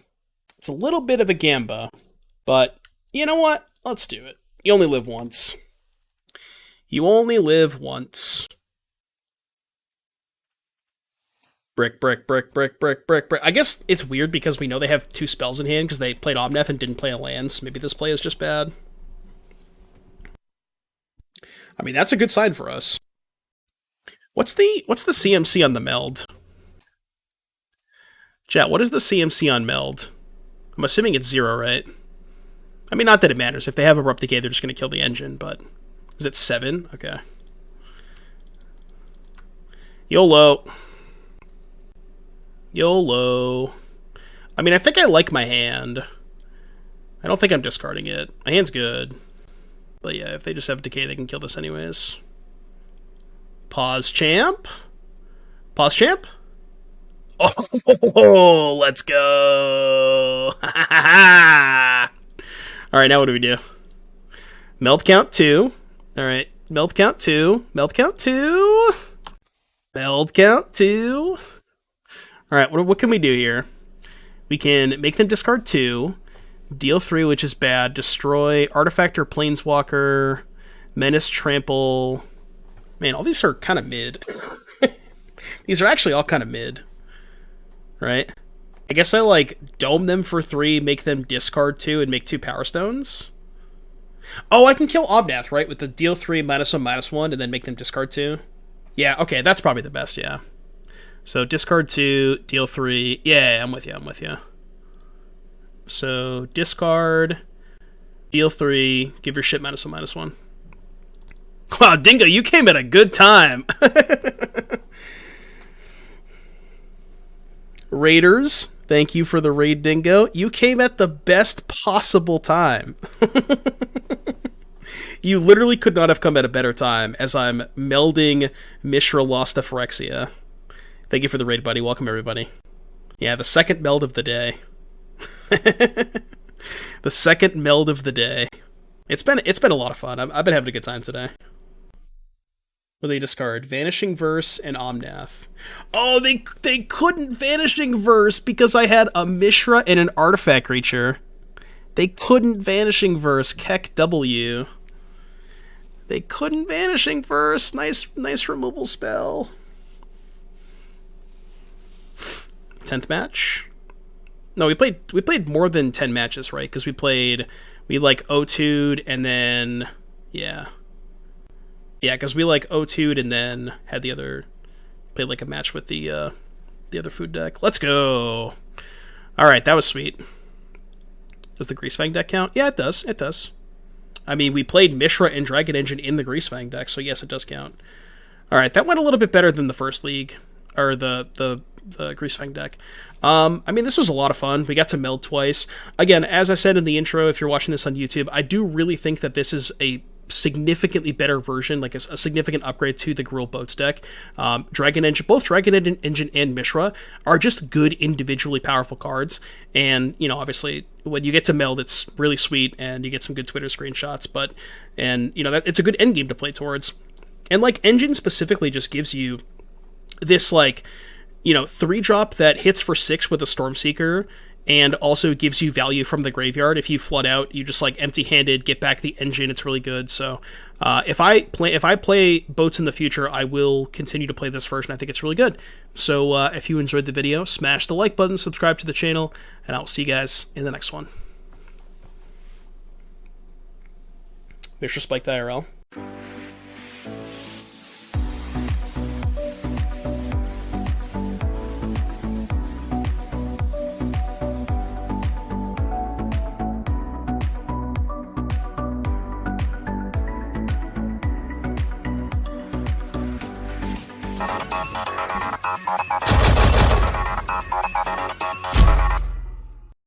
It's a little bit of a gamba. But, you know what? Let's do it. You only live once. You only live once. Brick, brick, brick, brick, brick, brick, brick. I guess it's weird because we know they have 2 spells in hand because they played Omnath and didn't play a land, so maybe this play is just bad. I mean, that's a good sign for us. What's the CMC on the Meld? Chat, what is the CMC on Meld? I'm assuming it's 0, right? I mean, not that it matters. If they have Abrupt Decay, they're just going to kill the engine, but... Is it 7? Okay. YOLO. YOLO. I mean, I think I like my hand. I don't think I'm discarding it. My hand's good. But yeah, if they just have Decay, they can kill this anyways. Pause champ. Pause champ. Oh, let's go. Alright, now what do we do? Meld count 2. Alright, meld count 2. Meld count 2. Meld count 2. Alright, what can we do here? We can make them discard 2. Deal 3, which is bad. Destroy Artifact or Planeswalker. Menace Trample. Man, all these are kind of mid. These are actually all kind of mid. Right? I guess I, like, dome them for 3, make them discard 2, and make 2 Power Stones. Oh, I can kill Omnath, right? With the deal 3, -1/-1, and then make them discard 2. Yeah, okay, that's probably the best, yeah. So, discard 2, deal 3. Yeah, I'm with you, I'm with you. So, discard, deal 3, give your shit -1/-1. Wow, Dingo, you came at a good time. Raiders, thank you for the raid, Dingo. You came at the best possible time. You literally could not have come at a better time, as I'm melding Mishra Lost to Phyrexia. Thank you for the raid, buddy. Welcome, everybody. Yeah, the second meld of the day. The second meld of the day. It's been a lot of fun. I've been having a good time today. What do they discard? Vanishing Verse and Omnath. Oh, they couldn't Vanishing Verse because I had a Mishra and an artifact creature. They couldn't Vanishing Verse. Keck W. They couldn't Vanishing Verse. Nice removal spell. 10th match? No, we played more than 10 matches, right? Because we like O2'd and then, yeah. Yeah, because we like O2'd and then had played like a match with the other food deck. Let's go. All right, that was sweet. Does the Greasefang deck count? Yeah, it does. It does. I mean, we played Mishra and Dragon Engine in the Greasefang deck, so yes, it does count. All right, that went a little bit better than the first league, or the Greasefang deck. I mean, this was a lot of fun. We got to meld twice. Again, as I said in the intro, if you're watching this on YouTube, I do really think that this is a significantly better version, like a significant upgrade to the Gruul Boats deck. Dragon Engine, both Dragon Engine and Mishra are just good individually powerful cards, and you know, obviously when you get to meld, it's really sweet and you get some good Twitter screenshots, and you know, that it's a good end game to play towards. And like Engine specifically just gives you this, like, you know, 3-drop that hits for 6 with a Stormseeker, and also gives you value from the graveyard. If you flood out, you just like empty-handed, get back the Engine. It's really good. So if I play boats in the future, I will continue to play this version. I think it's really good. So if you enjoyed the video, smash the like button, subscribe to the channel, and I'll see you guys in the next one. Mishra Spiked IRL.